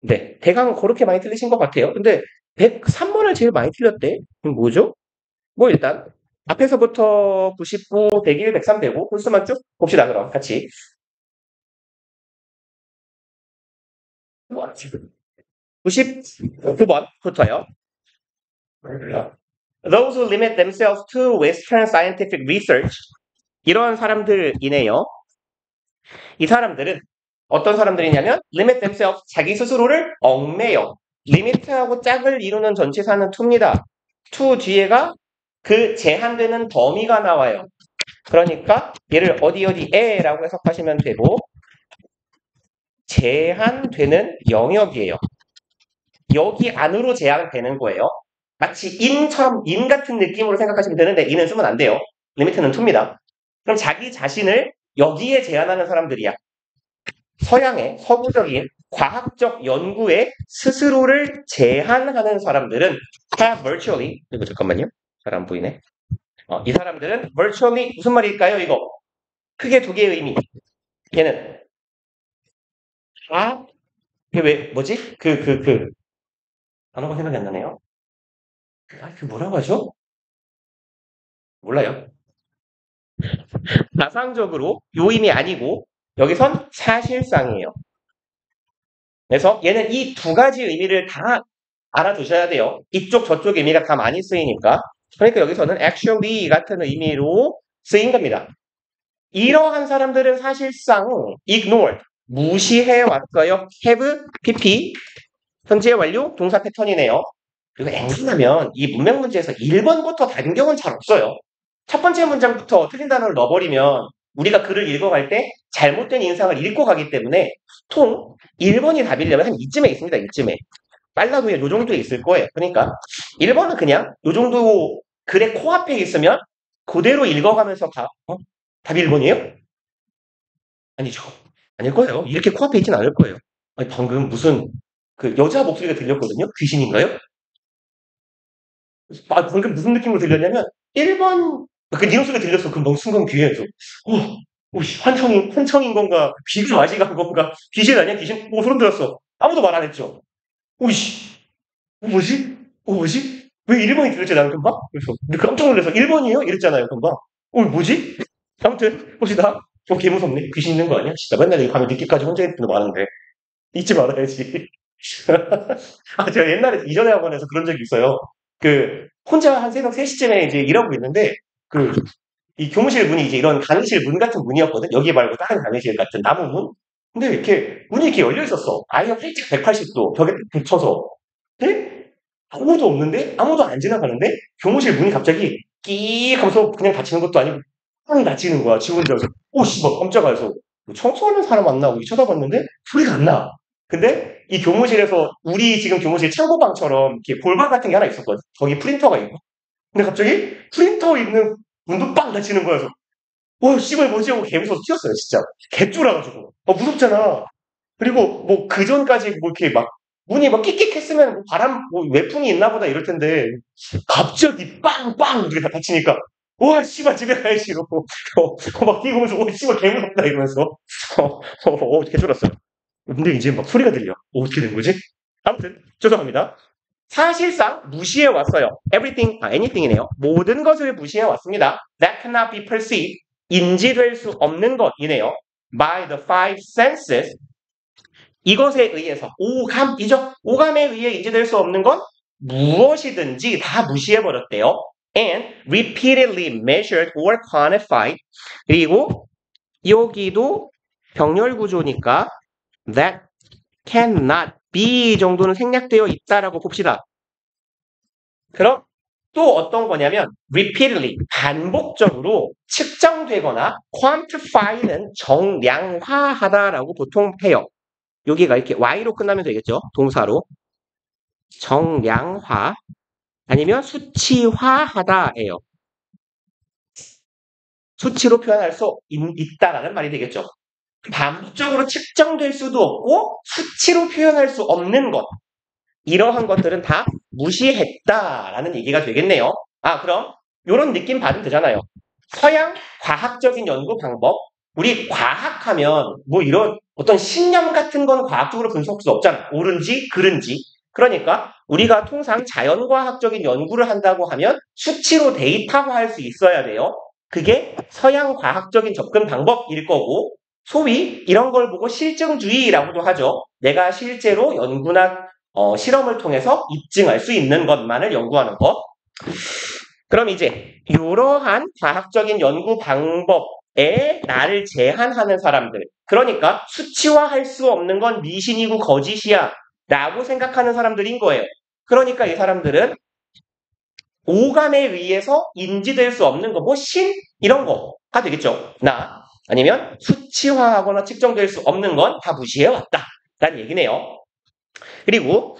네, 대강 그렇게 많이 틀리신 것 같아요. 근데 103번을 제일 많이 틀렸대. 그럼 뭐죠? 뭐 일단 앞에서부터 99, 101, 103 되고 홀수만 쭉 봅시다. 그럼 같이 99번부터요. Those who limit themselves to Western scientific research 이런 사람들이네요. 이 사람들은 어떤 사람들이냐면 limit themselves 자기 스스로를 얽매여 limit하고 짝을 이루는 전치사는 to입니다. to 뒤에가 그 제한되는 범위가 나와요. 그러니까 얘를 어디에라고 해석하시면 되고 제한되는 영역이에요. 여기 안으로 제한되는 거예요. 마치 인처럼 인 같은 느낌으로 생각하시면 되는데 인은 쓰면 안 돼요. 리미트는 to입니다. 그럼 자기 자신을 여기에 제한하는 사람들이야. 서양의 서구적인 과학적 연구에 스스로를 제한하는 사람들은 have virtually 이거 잠깐만요. 잘 안 보이네. 이 사람들은 virtually 무슨 말일까요? 이거 크게 두 개의 의미. 얘는 다 왜 뭐지? 단어가 생각이 안 나네요. 그 뭐라고 하죠? 몰라요. 가상적으로 요임이 아니고 여기선 사실상이에요. 그래서 얘는 이 두 가지 의미를 다 알아두셔야 돼요. 이쪽 저쪽 의미가 다 많이 쓰이니까. 그러니까 여기서는 actually 같은 의미로 쓰인 겁니다. 이러한 사람들은 사실상 ignored, 무시해 왔어요. have, pp, 현재 완료, 동사 패턴이네요. 그리고 앵간하면 이 문맥 문제에서 1번부터 다른 경우는 잘 없어요. 첫 번째 문장부터 틀린 단어를 넣어버리면 우리가 글을 읽어갈 때 잘못된 인상을 읽고 가기 때문에 보통 1번이 답이려면 한 이쯤에 있습니다. 이쯤에. 빨라도 요 정도에 있을 거예요. 그러니까 1번은 그냥 요 정도 글의 코앞에 있으면 그대로 읽어가면서 답이 1번이에요? 아니죠. 아닐 거예요. 이렇게 코앞에 있진 않을 거예요. 아니, 방금 무슨 그 여자 목소리가 들렸거든요? 귀신인가요? 방금 무슨 느낌으로 들렸냐면 1번 네 목소리가 들렸어. 금방 순간 귀에서 환청인 건가? 귀가 맛이 간 건가? 귀신 아니야? 귀신? 소름 돋았어. 아무도 말 안 했죠. 오이씨, 뭐지? 뭐지? 왜 1번이 들렸지, 나는 금방? 그래서 깜짝 놀라서 1번이에요? 이랬잖아요, 금방. 뭐지? 아무튼, 봅시다. 개 무섭네. 귀신 있는 거 아니야? 진짜 맨날 밤에 늦게까지 혼자 있는 거 많은데. 잊지 말아야지. 제가 옛날에 이전에 학원에서 그런 적이 있어요. 혼자 한 새벽 3시쯤에 이제 일하고 있는데, 이 교무실 문이 이제 이런 강의실 문 같은 문이었거든? 여기 말고 다른 강의실 같은 나무 문? 근데 이렇게, 문이 이렇게 열려 있었어. 아예 활짝 180도 벽에 붙여서. 근데 아무도 없는데? 아무도 안 지나가는데? 교무실 문이 갑자기 끼익 하면서 그냥 닫히는 것도 아니고, 팡 닫히는 거야. 지 혼자서. 씨발, 깜짝이야. 그래서 청소하는 사람 안 나오고 쳐다봤는데 소리가 안 나. 근데 이 교무실에서 우리 지금 교무실 창고방처럼 이렇게 볼방 같은 게 하나 있었거든. 거기 프린터가 있고. 근데 갑자기 프린터 있는 문도 빵 닫히는 거여서 씨발 뭐지 하고 개 무서워서 튀었어요 진짜. 개 쫄아가지고. 무섭잖아. 그리고 뭐 그 전까지 뭐 이렇게 막 문이 막 끽끽했으면 뭐 바람 뭐 외풍이 있나 보다 이럴 텐데 갑자기 빵빵 이렇게 다 닫히니까 씨발 집에 가야지 이러고 막 뛰고 오면서 씨발 개 무섭다 이러면서 개 쫄았어요. 근데 이제 막 소리가 들려. 어떻게 된 거지? 아무튼 죄송합니다. 사실상 무시해 왔어요. anything이네요. 모든 것을 무시해 왔습니다. That cannot be perceived. 인지될 수 없는 것이네요. By the five senses. 이것에 의해서 오감이죠. 오감에 의해 인지될 수 없는 건 무엇이든지 다 무시해 버렸대요. And repeatedly measured or quantified. 그리고 여기도 병렬 구조니까 that cannot be 정도는 생략되어 있다라고 봅시다. 그럼 또 어떤 거냐면 repeatedly 반복적으로 측정되거나 quantify는 정량화하다라고 보통 해요. 여기가 이렇게 y로 끝나면 되겠죠. 동사로 정량화 아니면 수치화하다예요. 수치로 표현할 수 있다라는 말이 되겠죠. 반복적으로 측정될 수도 없고 수치로 표현할 수 없는 것. 이러한 것들은 다 무시했다라는 얘기가 되겠네요. 그럼 이런 느낌 받으면 되잖아요. 서양 과학적인 연구 방법, 우리 과학하면 뭐 이런 어떤 신념 같은 건 과학적으로 분석할 수 없잖아. 옳은지 그른지. 그러니까 우리가 통상 자연과학적인 연구를 한다고 하면 수치로 데이터화할 수 있어야 돼요. 그게 서양 과학적인 접근 방법일 거고 소위 이런 걸 보고 실증주의라고도 하죠. 내가 실제로 연구나 실험을 통해서 입증할 수 있는 것만을 연구하는 것. 그럼 이제 이러한 과학적인 연구 방법에 나를 제한하는 사람들, 그러니까 수치화할 수 없는 건 미신이고 거짓이야 라고 생각하는 사람들인 거예요. 그러니까 이 사람들은 오감에 의해서 인지될 수 없는 거, 뭐 신? 이런 거가 되겠죠. 나 아니면 수치화하거나 측정될 수 없는 건 다 무시해왔다 라는 얘기네요. 그리고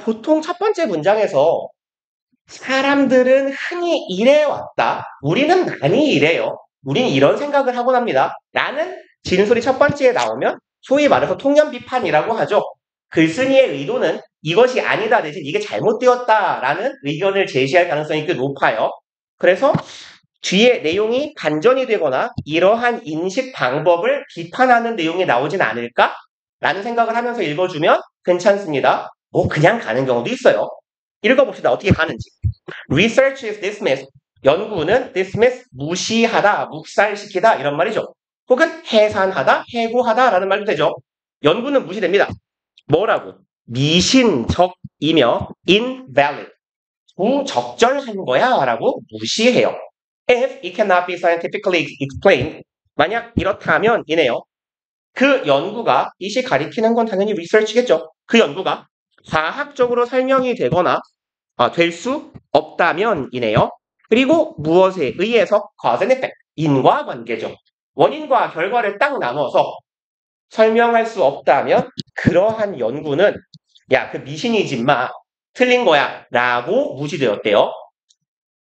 보통 첫 번째 문장에서 사람들은 흔히 이래왔다. 우리는 많이 이래요. 우린 이런 생각을 하곤 합니다. 라는 진술이 첫 번째에 나오면 소위 말해서 통념 비판이라고 하죠. 글쓴이의 의도는 이것이 아니다 대신 이게 잘못되었다라는 의견을 제시할 가능성이 꽤 높아요. 그래서 뒤에 내용이 반전이 되거나 이러한 인식 방법을 비판하는 내용이 나오진 않을까? 라는 생각을 하면서 읽어주면 괜찮습니다. 뭐 그냥 가는 경우도 있어요. 읽어봅시다. 어떻게 가는지. Research is dismissed. 연구는 dismiss, 무시하다, 묵살시키다 이런 말이죠. 혹은 해산하다, 해고하다라는 말도 되죠. 연구는 무시됩니다. 뭐라고? 미신적이며 invalid. 부적절한 거야 라고 무시해요. If it cannot be scientifically explained. 만약 이렇다면 이네요. 그 연구가 이시 가리키는 건 당연히 research겠죠. 그 연구가 과학적으로 설명이 되거나 될 수 없다면 이네요. 그리고 무엇에 의해서 cause and effect. 인과관계죠. 원인과 결과를 딱 나눠서 설명할 수 없다면 그러한 연구는 야, 그 미신이지 마. 틀린 거야. 라고 무시되었대요.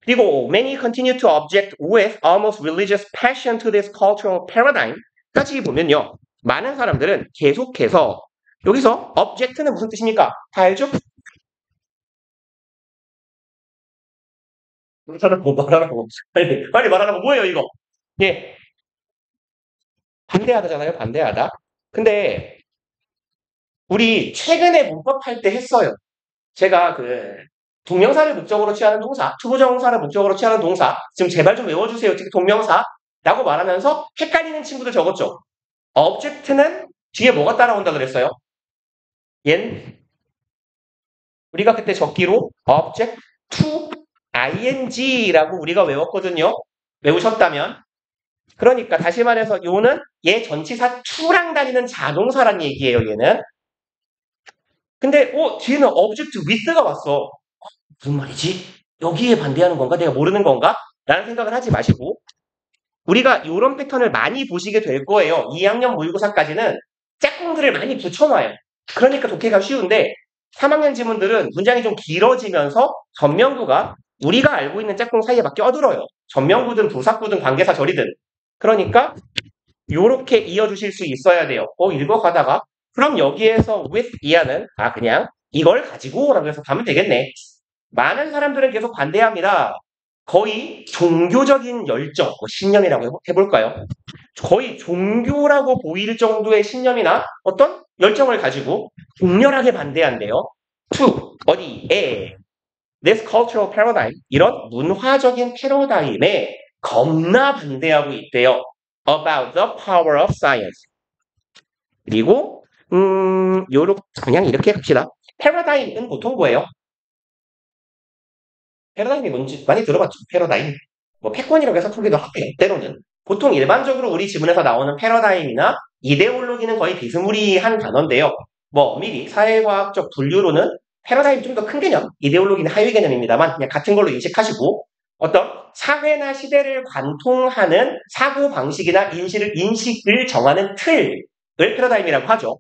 그리고 many continue to object with almost religious passion to this cultural paradigm. 까지 보면요. 많은 사람들은 계속해서 여기서 object는 무슨 뜻입니까? 다 알죠? 사람 뭐 말하라고. 빨리 말하라고. 뭐예요, 이거? 예. 반대하다잖아요, 반대하다. 근데 우리 최근에 문법 할 때 했어요. 제가 동명사를 목적으로 취하는 동사, 투부정사를 목적으로 취하는 동사, 지금 제발 좀 외워주세요. 특히 동명사라고 말하면서 헷갈리는 친구들 적었죠. object는 뒤에 뭐가 따라온다 그랬어요? 우리가 그때 적기로 object to ing라고 우리가 외웠거든요. 외우셨다면. 그러니까 다시 말해서 요는 얘 전치사 to랑 다니는 자동사란 얘기예요. 얘는. 근데 뒤에는 object with가 왔어. 무슨 말이지? 여기에 반대하는 건가? 내가 모르는 건가? 라는 생각을 하지 마시고 우리가 이런 패턴을 많이 보시게 될 거예요. 2학년 모의고사까지는 짝꿍들을 많이 붙여놔요. 그러니까 독해가 쉬운데 3학년 지문들은 문장이 좀 길어지면서 전명구가 우리가 알고 있는 짝꿍 사이에 막 껴들어요. 전명구든 부사구든 관계사절이든. 그러니까 요렇게 이어주실 수 있어야 돼요. 읽어가다가 그럼 여기에서 with 이하는 그냥 이걸 가지고 라고 해서 가면 되겠네. 많은 사람들은 계속 반대합니다. 거의 종교적인 열정, 신념이라고 해볼까요? 거의 종교라고 보일 정도의 신념이나 어떤 열정을 가지고 격렬하게 반대한대요. to, 어디에, this cultural paradigm, 이런 문화적인 패러다임에 겁나 반대하고 있대요. about the power of science. 그리고 그냥 이렇게 갑시다. 패러다임은 보통 뭐예요? 패러다임이 뭔지 많이 들어봤죠? 패러다임. 패권이라고 해석하기도 하고요. 때로는. 보통 일반적으로 우리 지문에서 나오는 패러다임이나 이데올로기는 거의 비스무리한 단어인데요. 미리 사회과학적 분류로는 패러다임 좀 더 큰 개념, 이데올로기는 하위 개념입니다만 그냥 같은 걸로 인식하시고 어떤 사회나 시대를 관통하는 사고방식이나 인식을 정하는 틀을 패러다임이라고 하죠.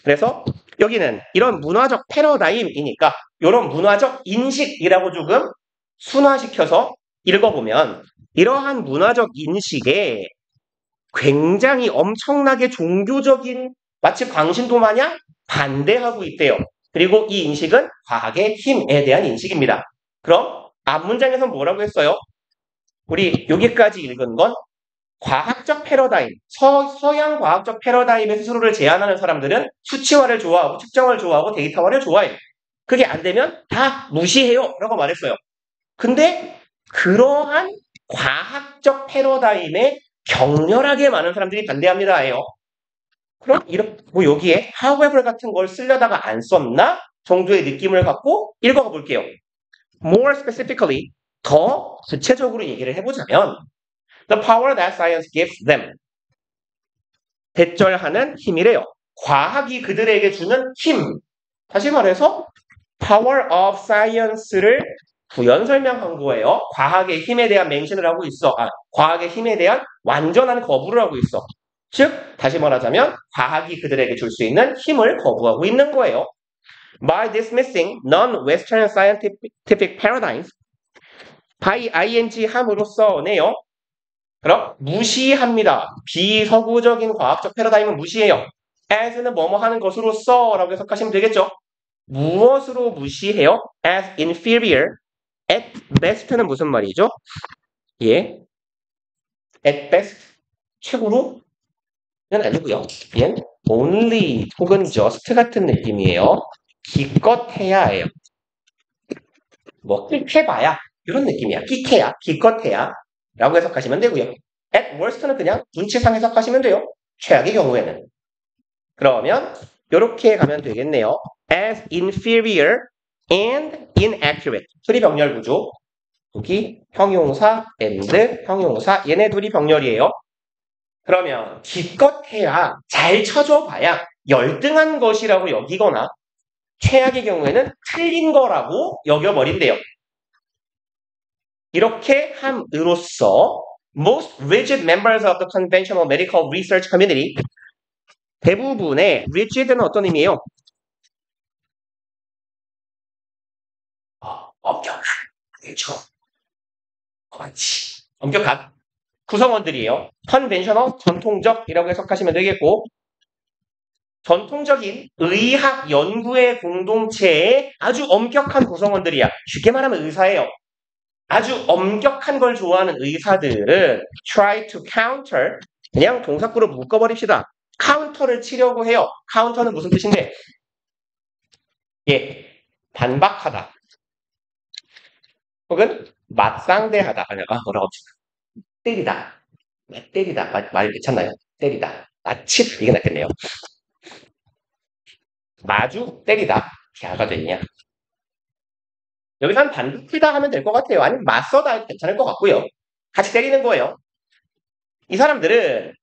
그래서 여기는 이런 문화적 패러다임이니까 이런 문화적 인식이라고 조금 순화시켜서 읽어보면 이러한 문화적 인식에 굉장히 엄청나게 종교적인 마치 광신도 마냥 반대하고 있대요. 그리고 이 인식은 과학의 힘에 대한 인식입니다. 그럼 앞 문장에서 뭐라고 했어요? 우리 여기까지 읽은 건 과학적 패러다임, 서양 과학적 패러다임의 스스로를 제안하는 사람들은 수치화를 좋아하고 측정을 좋아하고 데이터화를 좋아해요. 그게 안 되면 다 무시해요 라고 말했어요. 근데 그러한 과학적 패러다임에 격렬하게 많은 사람들이 반대합니다예요. 그럼 뭐 여기에 however 같은 걸 쓰려다가 안 썼나 정도의 느낌을 갖고 읽어가 볼게요. More specifically, 더 구체적으로 얘기를 해보자면 the power that science gives them. 대절하는 힘이래요. 과학이 그들에게 주는 힘. 다시 말해서 power of science를 부연 설명한 거예요. 과학의 힘에 대한 맹신을 하고 있어. 과학의 힘에 대한 완전한 거부를 하고 있어. 즉, 다시 말하자면 과학이 그들에게 줄 수 있는 힘을 거부하고 있는 거예요. By dismissing non-Western scientific paradigms, by ing 함으로써네요. 그럼 무시합니다. 비서구적인 과학적 패러다임은 무시해요. as는 뭐뭐 하는 것으로써 라고 해석하시면 되겠죠. 무엇으로 무시해요? as inferior, at best는 무슨 말이죠? 예, at best, 최고로? 는 아니고요. 얘는 only 혹은 just 같은 느낌이에요. 기껏해야 해요. 뭐 끽해봐야 이런 느낌이야. 끽해야, 기껏해야 라고 해석하시면 되고요. at worst는 그냥 눈치상 해석하시면 돼요. 최악의 경우에는. 그러면 이렇게 가면 되겠네요. as inferior and inaccurate. 둘이 병렬 구조. 여기 형용사 and 형용사 얘네 둘이 병렬이에요. 그러면 기껏해야 잘 쳐줘봐야 열등한 것이라고 여기거나 최악의 경우에는 틀린 거라고 여겨버린대요. 이렇게 함으로써 most rigid members of the conventional medical research community 대부분의 rigid는 어떤 의미예요? 엄격한, 그렇죠. 그렇지. 엄격한 구성원들이에요. conventional, 전통적이라고 해석하시면 되겠고 전통적인 의학 연구의 공동체의 아주 엄격한 구성원들이야. 쉽게 말하면 의사예요. 아주 엄격한 걸 좋아하는 의사들은 try to counter, 그냥 동사구로 묶어버립시다. 카운터를 치려고 해요. 카운터는 무슨 뜻인데? 예, 반박하다. 혹은 맞상대하다. 뭐라고 때리다. 때리다. 말 괜찮나요? 때리다. 마치 이게 낫겠네요. 마주 때리다. 야가 됐냐? 여기서는 반박하다 하면 될 것 같아요. 아니면 맞서다 해도 괜찮을 것 같고요. 같이 때리는 거예요. 이 사람들은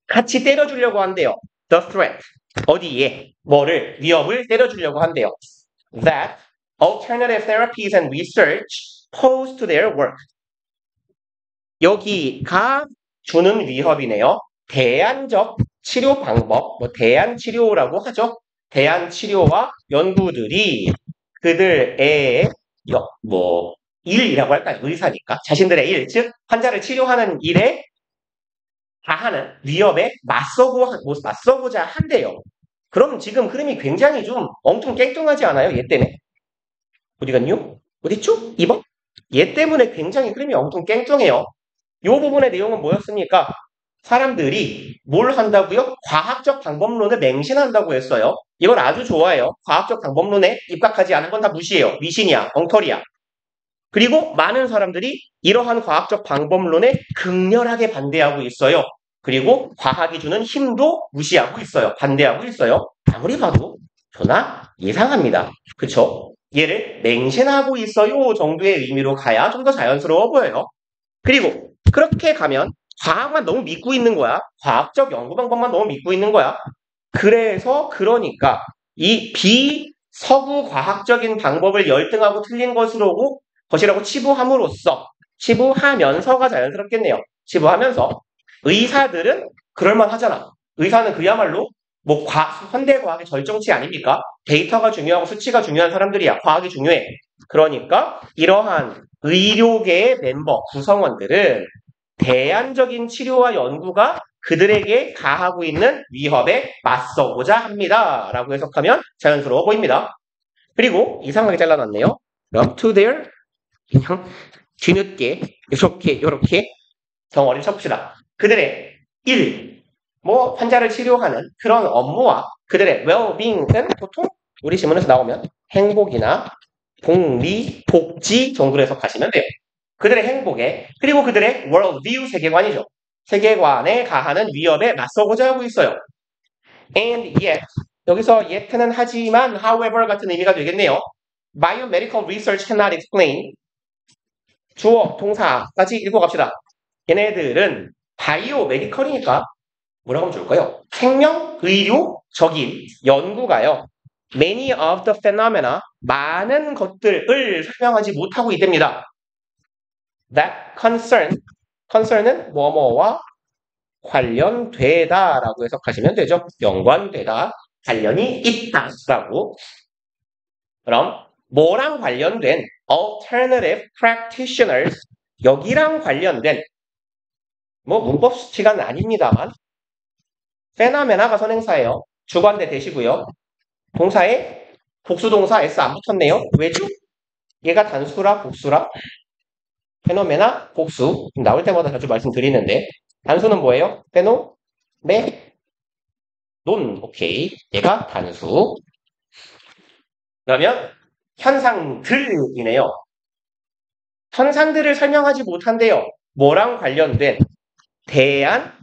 같이 때려주려고 한대요. The threat. 어디에? 뭐를? 위협을 때려주려고 한대요. That alternative therapies and research pose to their work. 여기가 주는 위협이네요. 대안적 치료 방법, 대안 치료라고 하죠. 대안 치료와 연구들이 그들의 일이라고 할까요? 의사니까. 자신들의 일, 즉 환자를 치료하는 일에 다하는 위협에 맞서고자 한대요. 그럼 지금 흐름이 굉장히 좀 엉뚱깽뚱하지 않아요? 얘 때문에. 어디 갔뇨? 어딨죠? 2번? 얘 때문에 굉장히 흐름이 엉뚱깽뚱해요. 이 부분의 내용은 뭐였습니까? 사람들이 뭘 한다고요? 과학적 방법론을 맹신한다고 했어요. 이건 아주 좋아요. 과학적 방법론에 입각하지 않은 건 다 무시해요. 미신이야. 엉터리야. 그리고 많은 사람들이 이러한 과학적 방법론에 극렬하게 반대하고 있어요. 그리고 과학이 주는 힘도 무시하고 있어요. 반대하고 있어요. 아무리 봐도 저나 예상합니다. 그쵸? 얘를 맹신하고 있어요 정도의 의미로 가야 좀 더 자연스러워 보여요. 그리고 그렇게 가면 과학만 너무 믿고 있는 거야. 과학적 연구 방법만 너무 믿고 있는 거야. 그러니까 이 비서구 과학적인 방법을 열등하고 틀린 것이라고 치부하면서가 자연스럽겠네요. 치부하면서 의사들은 그럴만하잖아. 의사는 그야말로 현대 과학의 절정치 아닙니까? 데이터가 중요하고 수치가 중요한 사람들이야. 과학이 중요해. 그러니까 이러한 의료계의 멤버, 구성원들은 대안적인 치료와 연구가 그들에게 가하고 있는 위협에 맞서고자 합니다. 라고 해석하면 자연스러워 보입니다. 그리고 이상하게 잘라놨네요. 그럼 to their 그냥 뒤늦게 이렇게 덩어리 쳐봅시다. 그들의 일, 뭐 환자를 치료하는 그런 업무와 그들의 well-being은 보통 우리 지문에서 나오면 행복이나 복리, 복지 정도로 해석하시면 돼요. 그들의 행복에 그리고 그들의 worldview 세계관이죠. 세계관에 가하는 위협에 맞서고자 하고 있어요. And yet 여기서 yet는 하지만 however 같은 의미가 되겠네요. Biomedical research cannot explain 주어, 동사까지 읽어갑시다. 얘네들은 바이오 메디컬이니까 뭐라고 하면 좋을까요? 생명, 의료적인 연구가요. Many of the phenomena 많은 것들을 설명하지 못하고 있답니다. That concern은 뭐뭐와 관련되다라고 해석하시면 되죠. 연관되다, 관련이 있다라고. 그럼 뭐랑 관련된 alternative practitioners 여기랑 관련된 뭐 문법 수치가 아닙니다만 페나메나가 선행사예요. 주관대 대시고요. 동사에 복수동사 S 안 붙었네요. 왜죠? 얘가 단수라 복수라? 페노메나 복수 나올 때마다 자주 말씀드리는데 단수는 뭐예요? 페노 메 논 오케이 얘가 단수 그러면 현상들이네요. 현상들을 설명하지 못한대요. 뭐랑 관련된 대안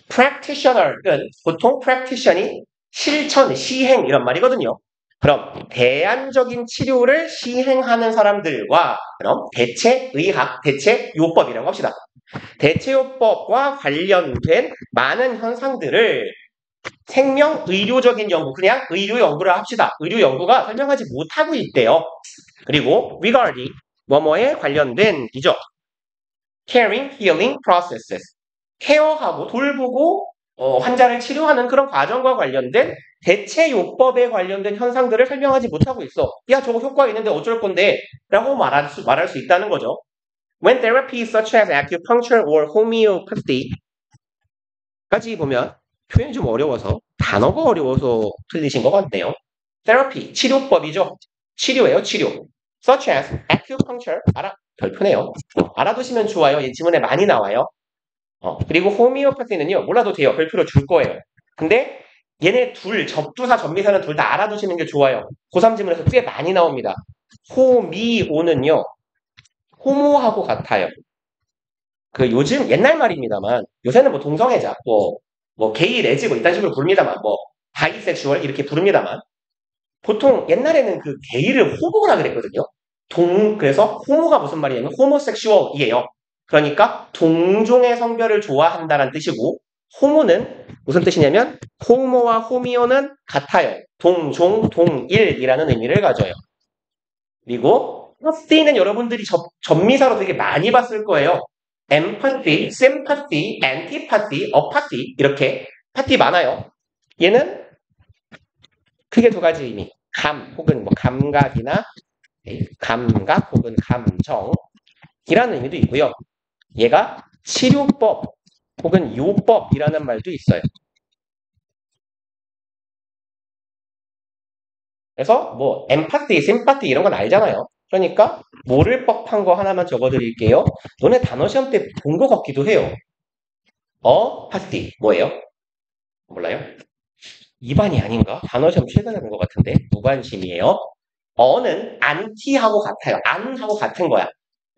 practitioner은 보통 practition이 실천, 시행 이런 말이거든요. 그럼 대안적인 치료를 시행하는 사람들과 그럼 대체의학, 대체요법이라고 합시다. 대체요법과 관련된 많은 현상들을 생명, 의료적인 연구, 그냥 의료 연구를 합시다. 의료 연구가 설명하지 못하고 있대요. 그리고 regarding, 뭐뭐에 관련된 이죠. caring, healing processes. 케어하고 돌보고 환자를 치료하는 그런 과정과 관련된 대체요법에 관련된 현상들을 설명하지 못하고 있어. 야, 저거 효과 있는데 어쩔 건데? 라고 말할 수 있다는 거죠. When therapies such as acupuncture or homeopathy 까지 보면 표현이 좀 어려워서 단어가 어려워서 틀리신 것 같네요. therapy, 치료법이죠. 치료예요, 치료. such as acupuncture, 별표네요. 알아두시면 좋아요. 이 지문에 많이 나와요. 그리고 호미오파티는요, 몰라도 돼요. 별표로 줄 거예요. 근데 얘네 둘, 접두사, 접미사는 둘 다 알아두시는 게 좋아요. 고3 지문에서 꽤 많이 나옵니다. 호미오는요, 호모하고 같아요. 그 요즘 옛날 말입니다만, 요새는 뭐 동성애자, 뭐 게이, 레즈 뭐 이딴 식으로 부릅니다만, 뭐 바이섹슈얼 이렇게 부릅니다만, 보통 옛날에는 그 게이를 호모라 그랬거든요. 그래서 호모가 무슨 말이냐면 호모섹슈얼이에요. 그러니까 동종의 성별을 좋아한다는 뜻이고 호모는 무슨 뜻이냐면 호모와 호미오는 같아요. 동종, 동일이라는 의미를 가져요. 그리고 sy는 여러분들이 접미사로 되게 많이 봤을 거예요. empathy, sympathy, antipathy, apathy 이렇게 파티 많아요. 얘는 크게 두 가지 의미. 감 혹은 뭐 감각이나 감각 혹은 감정이라는 의미도 있고요. 얘가 치료법 혹은 요법이라는 말도 있어요. 그래서 뭐 엠파티, 심파티 이런 건 알잖아요. 그러니까 모를 법한 거 하나만 적어드릴게요. 너네 단어 시험 때 본 것 같기도 해요. 파티 뭐예요? 몰라요? 2반이 아닌가? 단어 시험 최근에 본 것 같은데 무관심이에요. 어는 안티하고 같아요. 안하고 같은 거야.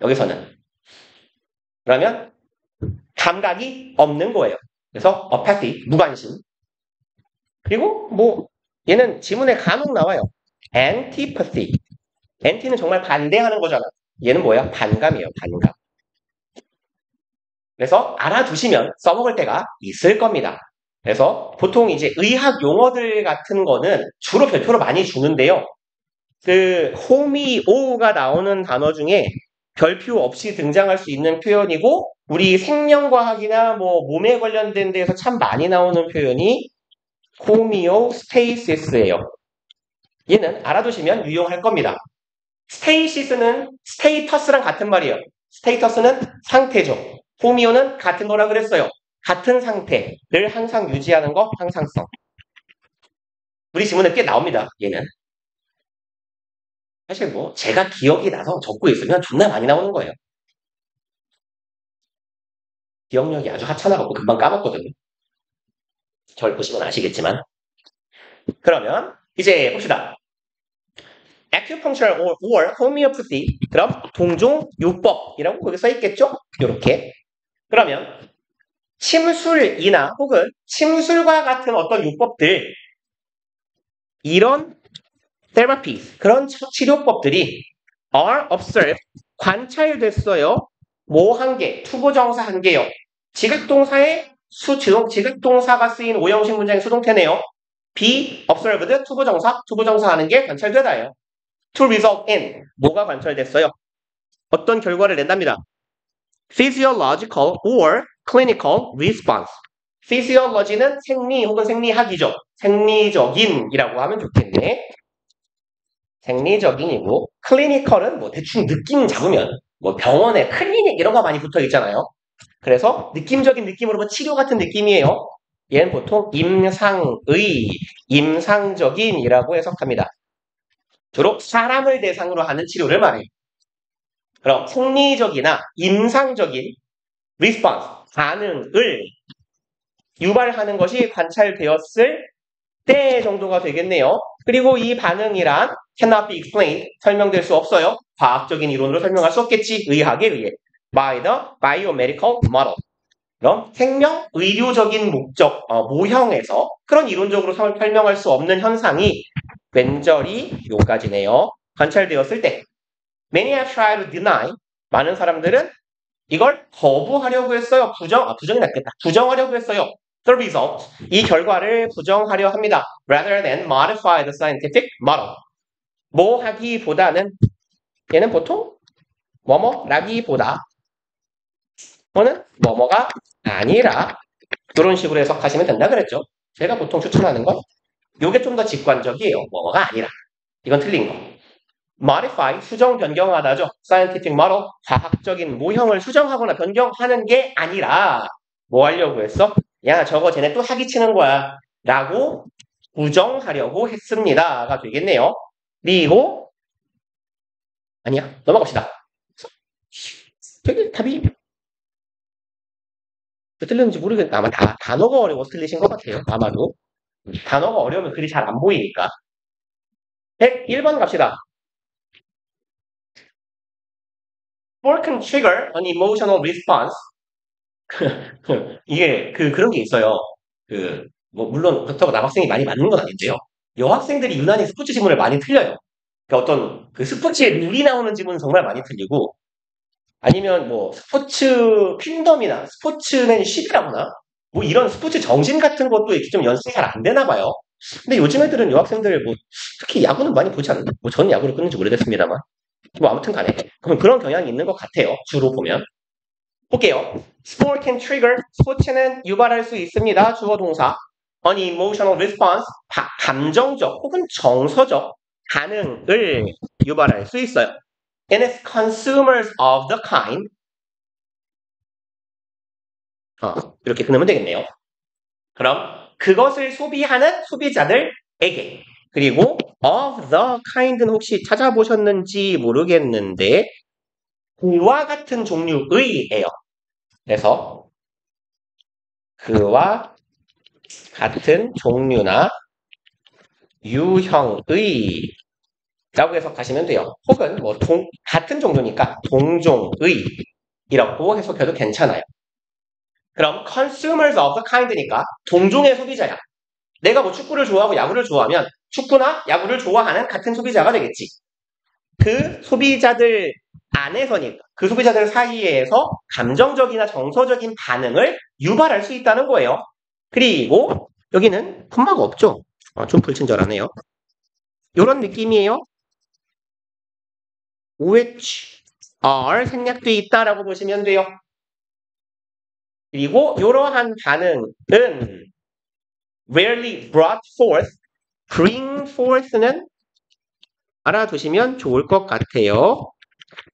여기서는. 그러면 감각이 없는 거예요. 그래서 apathy, 무관심. 그리고 뭐 얘는 지문에 간혹 나와요. antipathy. anti는 정말 반대하는 거잖아. 얘는 뭐야? 반감이에요. 반감. 그래서 알아두시면 써먹을 때가 있을 겁니다. 그래서 보통 이제 의학 용어들 같은 거는 주로 별표로 많이 주는데요. 그 호미오가 나오는 단어 중에 별표 없이 등장할 수 있는 표현이고 우리 생명과학이나 뭐 몸에 관련된 데에서 참 많이 나오는 표현이 호미오스테이시스예요. 얘는 알아두시면 유용할 겁니다. 스테이시스는 스테이터스랑 같은 말이에요. 스테이터스는 상태죠. 호미오는 같은 거라 그랬어요. 같은 상태를 항상 유지하는 거 항상성. 우리 지문에 꽤 나옵니다. 얘는. 사실 뭐 제가 기억이 나서 적고 있으면 존나 많이 나오는 거예요. 기억력이 아주 하찮아갖고 금방 까먹거든요. 절 보시면 아시겠지만. 그러면 이제 봅시다. acupuncture or homeopathy. 그럼 동종요법이라고 거기 써 있겠죠? 이렇게. 그러면 침술이나 혹은 침술과 같은 어떤 요법들, 이런 therapies, 그런 치료법들이 are observed, 관찰됐어요. 뭐 한 개, 투부정사 한 개요. 지각동사의 지각동사가 쓰인 오형식 문장의 수동태네요. be observed, 투부정사 하는 게 관찰되다예요. to result in, 뭐가 관찰됐어요? 어떤 결과를 낸답니다. physiological or clinical response. physiology는 생리 혹은 생리학이죠. 생리적인이라고 하면 좋겠네. 생리적인이고, clinical은 뭐 대충 느낌 잡으면 뭐 병원에 클리닉 이런 거 많이 붙어 있잖아요. 그래서 느낌적인 느낌으로 뭐 치료 같은 느낌이에요. 얘는 보통 임상적인이라고 해석합니다. 주로 사람을 대상으로 하는 치료를 말해요. 그럼 생리적이나 임상적인 response, 반응을 유발하는 것이 관찰되었을 때 정도가 되겠네요. 그리고 이 반응이란 cannot be explained, 설명될 수 없어요. 과학적인 이론으로 설명할 수 없겠지. 의학에 의해. by the biomedical model. 그럼 생명, 의료적인 목적, 모형에서 그런 이론적으로 설명할 수 없는 현상이 왼절이 요까지네요. 관찰되었을 때. Many have tried to deny. 많은 사람들은 이걸 거부하려고 했어요. 부정이 낫겠다. 부정하려고 했어요. The result, 이 결과를 부정하려 합니다. Rather than modify the scientific model. 뭐 하기보다는, 얘는 보통 뭐뭐라기보다, 뭐는 뭐뭐가 아니라, 이런 식으로 해석하시면 된다 그랬죠. 제가 보통 추천하는 건 이게 좀 더 직관적이에요. 뭐뭐가 아니라. 이건 틀린 거. modify, 수정 변경하다죠. scientific model, 과학적인 모형을 수정하거나 변경하는 게 아니라 뭐 하려고 했어? 야, 저거 쟤네 또 사기치는 거야 라고 부정하려고 했습니다가 되겠네요. 그리고 아니야, 넘어갑시다. 되게 답이 왜 틀렸는지 모르겠는데 아마 단어가 어려워서 틀리신 것 같아요. 아마도 단어가 어려우면 글이 잘 안 보이니까. 101번 갑시다. Sport can trigger an emotional response. 이게 그런 게 있어요. 뭐 물론 그렇다고 남학생이 많이 맞는 건 아닌데요. 여학생들이 유난히 스포츠 지문을 많이 틀려요. 그러니까 어떤 스포츠에 룰이 나오는 지문은 정말 많이 틀리고, 아니면 뭐 스포츠 퀸덤이나 스포츠맨십이라거나 뭐 이런 스포츠 정신 같은 것도 이렇게 좀 연습이 잘 안 되나 봐요. 근데 요즘 애들은 여학생들 뭐 특히 야구는 많이 보지 않는데, 뭐 전 야구를 끊는지 오래됐습니다만, 뭐 아무튼 간에 그런 경향이 있는 것 같아요. 주로 보면. 볼게요. Sport can trigger, 스포츠는 유발할 수 있습니다. 주어 동사. an emotional response, 감정적 혹은 정서적 반응을 유발할 수 있어요. And it's consumers of the kind. 이렇게 끊으면 되겠네요. 그럼 그것을 소비하는 소비자들에게. 그리고 of the kind는 혹시 찾아보셨는지 모르겠는데 그와 같은 종류의예요. 그래서 그와 같은 종류나 유형의 라고 해석하시면 돼요. 혹은 뭐 같은 종류니까 동종의이라고 해석해도 괜찮아요. 그럼 consumers of the kind니까 동종의 소비자야. 내가 뭐 축구를 좋아하고 야구를 좋아하면 축구나 야구를 좋아하는 같은 소비자가 되겠지. 그 소비자들 안에서니까, 그 소비자들 사이에서 감정적이나 정서적인 반응을 유발할 수 있다는 거예요. 그리고 여기는 콤마가 없죠. 좀 불친절하네요. 이런 느낌이에요. which are 생략돼 있다라고 보시면 돼요. 그리고 이러한 반응은 rarely brought forth, bring forth는 알아두시면 좋을 것 같아요.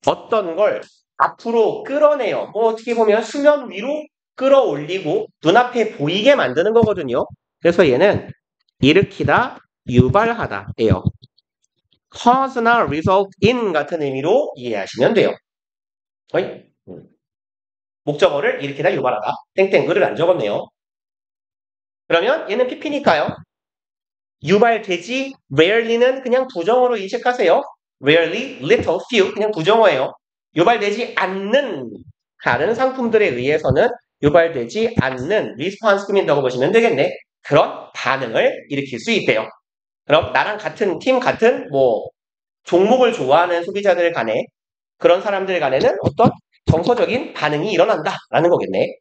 어떤 걸 앞으로 끌어내요. 뭐 어떻게 보면 수면 위로 끌어올리고 눈앞에 보이게 만드는 거거든요. 그래서 얘는 일으키다, 유발하다예요. cause나 result in 같은 의미로 이해하시면 돼요. 목적어를 일으키다 유발하다. 땡땡 글을 안 적었네요. 그러면 얘는 PP니까요. 유발되지 rarely는 그냥 부정어로 인식하세요. rarely, little, few 그냥 부정어예요. 유발되지 않는 다른 상품들에 의해서는 유발되지 않는 리스폰스 꾸민다고 보시면 되겠네. 그런 반응을 일으킬 수 있대요. 그럼 나랑 같은 팀 같은 뭐 종목을 좋아하는 소비자들 간에 그런 사람들 간에는 어떤 정서적인 반응이 일어난다라는 거겠네.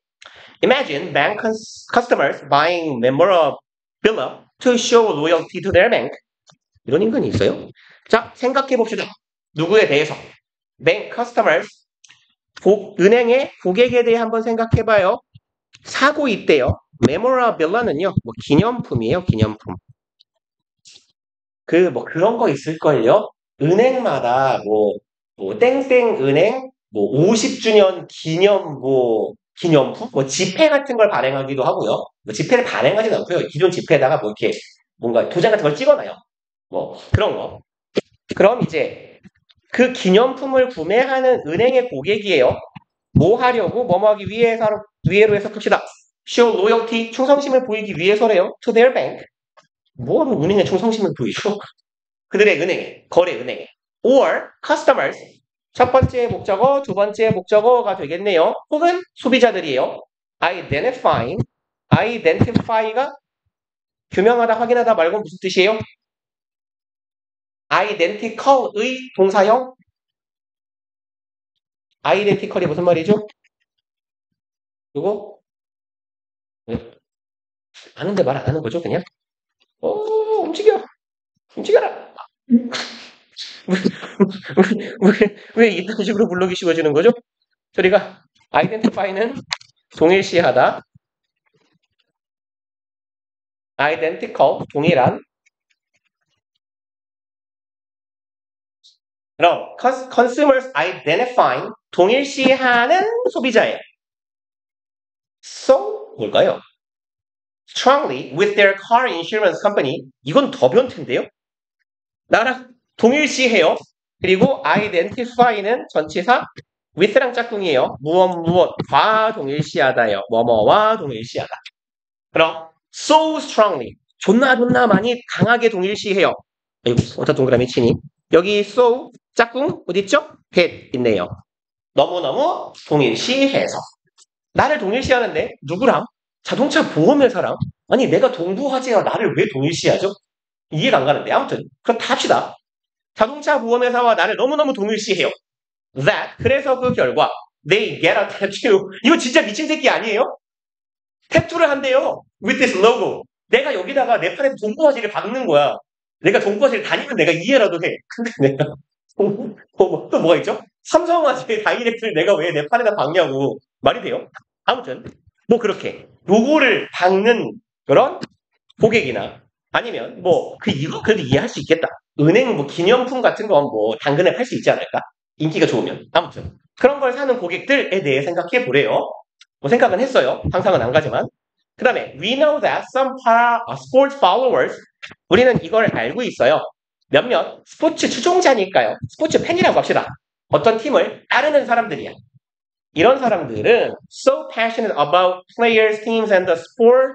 Imagine bank customers buying memorabilia to show loyalty to their bank. 이런 인간이 있어요? 자, 생각해 봅시다. 누구에 대해서? bank customers, 은행의 고객에 대해 한번 생각해 봐요. 사고 있대요. memorabilia는요, 뭐 기념품이에요, 기념품. 뭐 그런 거 있을걸요? 은행마다 땡땡 은행, 50주년 기념품? 지폐 같은 걸 발행하기도 하고요. 지폐를 발행하지는 않고요. 기존 지폐에다가 이렇게 뭔가 도장 같은 걸 찍어놔요. 그런 거. 그럼 이제 그 기념품을 구매하는 은행의 고객이에요. 뭐 하려고? 뭐 하기 위해로 해석합시다. show loyalty, 충성심을 보이기 위해서래요. to their bank. 뭐하러 은행에 충성심을 보이죠? 그들의 은행에, 거래 은행에. or customers. 첫 번째 목적어, 두 번째 목적어가 되겠네요. 혹은 소비자들이에요. identify가 규명하다, 확인하다 말고 무슨 뜻이에요? identical의 동사형? identical이 무슨 말이죠? 이거? 아는데 말 안 하는 거죠, 그냥? 움직여라. 왜 이런 식으로 블록이 씌워지는 거죠? 저희가 identify는 동일시하다. identical, 동일한. 그럼 consumers identifying, 동일시하는 소비자예요. So, 뭘까요? strongly with their car insurance company. 이건 더 변태인데요? 나랑 동일시해요. 그리고 identify는 전치사 with랑 짝꿍이에요. 무엇과 동일시하다예요. 뭐뭐와 동일시하다. 그럼 so strongly 존나 많이 강하게 동일시해요. 아이고 어디다 동그라미 치니? 여기 so 짝꿍 어딨죠? that 있네요. 너무너무 동일시해서 나를 동일시하는데 누구랑? 자동차 보험회사랑? 아니 내가 동부화재와 나를 왜 동일시하죠? 이해가 안 가는데 아무튼 그럼 다 합시다. 자동차 보험회사와 나를 너무너무 동일시해요. That 그래서 그 결과 they get a tattoo. 이거 진짜 미친 새끼 아니에요? 태투를 한대요. With this logo. 내가 여기다가 내 팔에 동부화재를 박는 거야. 내가 동부화재를 다니면 내가 이해라도 해. 근데 내가 또 뭐가 있죠? 삼성화재 다이렉트를 내가 왜 내 팔에다 박냐고. 말이 돼요? 아무튼 그렇게 로고를 박는 그런 고객이나 아니면 이거 그래도 이해할 수 있겠다. 은행 기념품 같은 건 당근에 팔 수 있지 않을까? 인기가 좋으면. 아무튼 그런 걸 사는 고객들에 대해 생각해 보래요. 생각은 했어요. 상상은 안 가지만. 그 다음에 we know that some sports followers 우리는 이걸 알고 있어요. 몇몇 스포츠 추종자니까요. 스포츠 팬이라고 합시다. 어떤 팀을 따르는 사람들이야. 이런 사람들은 so passionate about players, teams, and the sport.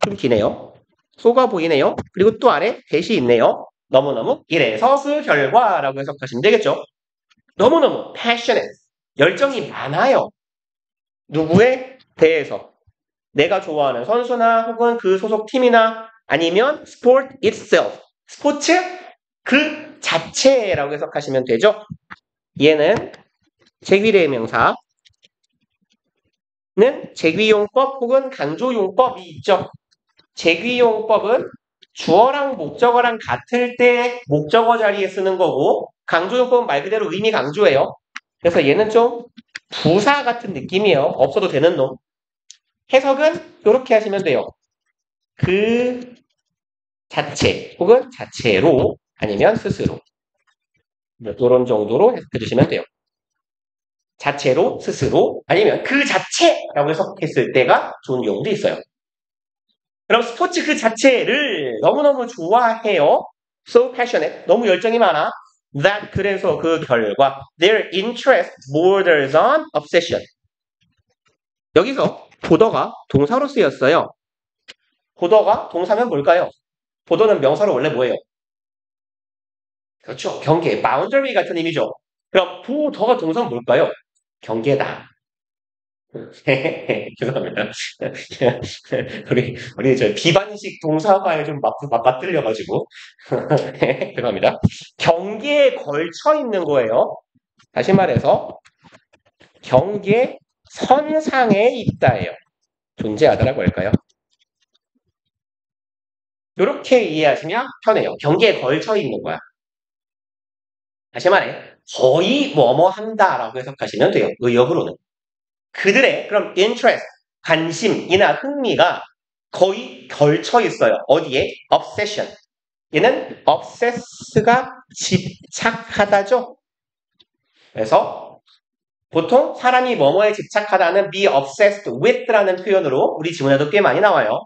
좀 기네요. 소가 보이네요. 그리고 또 아래 대시 있네요. 너무너무 이래서 그 결과라고 해석하시면 되겠죠. 너무너무 passionate. 열정이 많아요. 누구에 대해서? 내가 좋아하는 선수나 혹은 그 소속 팀이나 아니면 sport itself. 스포츠 그 자체라고 해석하시면 되죠. 얘는 제귀대명사는 제귀용법 혹은 강조용법이 있죠. 제귀용법은 주어랑 목적어랑 같을 때 목적어 자리에 쓰는 거고 강조용법은 말 그대로 의미 강조예요. 그래서 얘는 좀 부사 같은 느낌이에요. 없어도 되는 놈. 해석은 이렇게 하시면 돼요. 그 자체 혹은 자체로 아니면 스스로 이런 정도로 해석해 주시면 돼요. 자체로, 스스로 아니면 그 자체라고 해석했을 때가 좋은 경우도 있어요. 그럼 스포츠 그 자체를 너무너무 좋아해요. So passionate. 너무 열정이 많아. That 그래서 그 결과 their interest borders on obsession. 여기서 보더가 동사로 쓰였어요. 보더가 동사면 뭘까요? 보더는 명사로 원래 뭐예요? 그렇죠. 경계, boundary 같은 의미죠. 그럼 보더가 동사는 뭘까요? 경계다. 죄송합니다. 우리 저 비반식 동사과에 좀 맞들려가지고 죄송합니다. 경계에 걸쳐 있는 거예요. 다시 말해서 경계 선상에 있다예요. 존재하다라고 할까요? 이렇게 이해하시면 편해요. 경계에 걸쳐 있는 거야. 다시 말해 거의 뭐뭐 한다라고 해석하시면 돼요. 의역으로는. 그들의 그럼 interest, 관심이나 흥미가 거의 걸쳐 있어요. 어디에? obsession. 얘는 obsess가 집착하다죠. 그래서 보통 사람이 뭐뭐에 집착하다는 be obsessed with라는 표현으로 우리 지문에도 꽤 많이 나와요.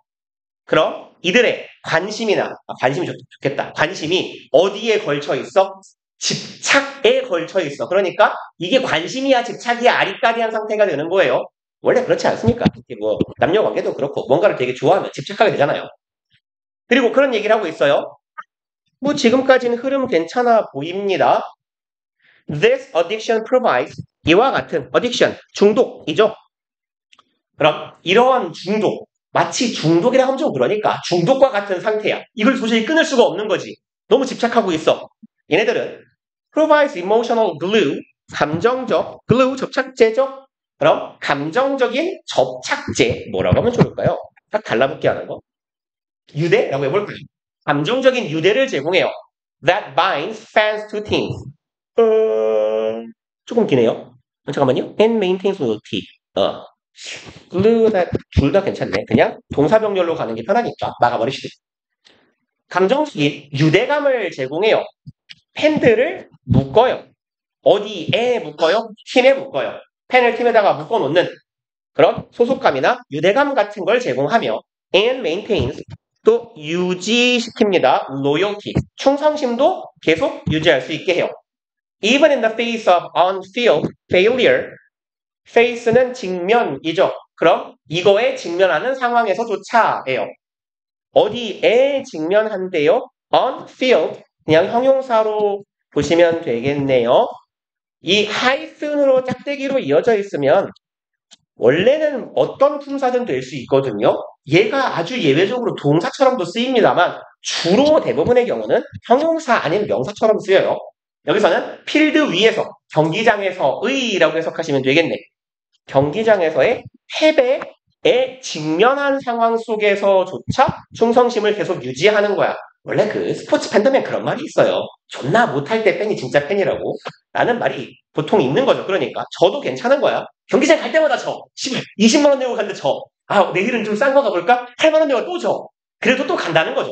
그럼 이들의 관심이나 관심이 좋겠다. 관심이 어디에 걸쳐 있어? 집착에 걸쳐 있어. 그러니까 이게 관심이야 집착이야 아리까리한 상태가 되는 거예요. 원래 그렇지 않습니까? 뭐 남녀 관계도 그렇고 뭔가를 되게 좋아하면 집착하게 되잖아요. 그리고 그런 얘기를 하고 있어요. 뭐 지금까지는 흐름 괜찮아 보입니다. This addiction provides 이와 같은 addiction 중독이죠. 그럼 이러한 중독 마치 중독이라 하면 좀 그러니까 중독과 같은 상태야. 이걸 도저히 끊을 수가 없는 거지. 너무 집착하고 있어. 얘네들은 provides emotional glue 감정적 glue 접착제죠. 그럼 감정적인 접착제 뭐라고 하면 좋을까요? 딱 달라붙게 하는 거. 유대라고 해볼까요? 감정적인 유대를 제공해요. That binds fans to teams. 조금 기네요. 잠깐만요. And maintains loyalty. glue 둘 다 괜찮네. 그냥 동사병렬로 가는 게 편하니까 막아버리시죠. 감정적인 유대감을 제공해요. 팬들을 묶어요. 어디에 묶어요? 팀에 묶어요. 팬을 팀에다가 묶어놓는 그런 소속감이나 유대감 같은 걸 제공하며 and maintains 또 유지시킵니다. loyalty 충성심도 계속 유지할 수 있게 해요. Even in the face of on-field failure face는 직면이죠. 그럼 이거에 직면하는 상황에서조차예요. 어디에 직면한대요? on-field 그냥 형용사로 보시면 되겠네요. 이 하이픈으로 짝대기로 이어져 있으면 원래는 어떤 품사든 될 수 있거든요. 얘가 아주 예외적으로 동사처럼도 쓰입니다만 주로 대부분의 경우는 형용사 아닌 명사처럼 쓰여요. 여기서는 필드 위에서 경기장에서의라고 해석하시면 되겠네. 경기장에서의 패배에 직면한 상황 속에서조차 충성심을 계속 유지하는 거야. 원래 그 스포츠 팬덤에 그런 말이 있어요. 존나 못할 때 팬이 진짜 팬이라고. 라는 말이 보통 있는 거죠. 그러니까 저도 괜찮은 거야. 경기장 갈 때마다 져. 20만 원 내고 갔는데 져. 아, 내일은 좀 싼 거 가볼까? 8만 원 내고 또 져. 그래도 또 간다는 거죠.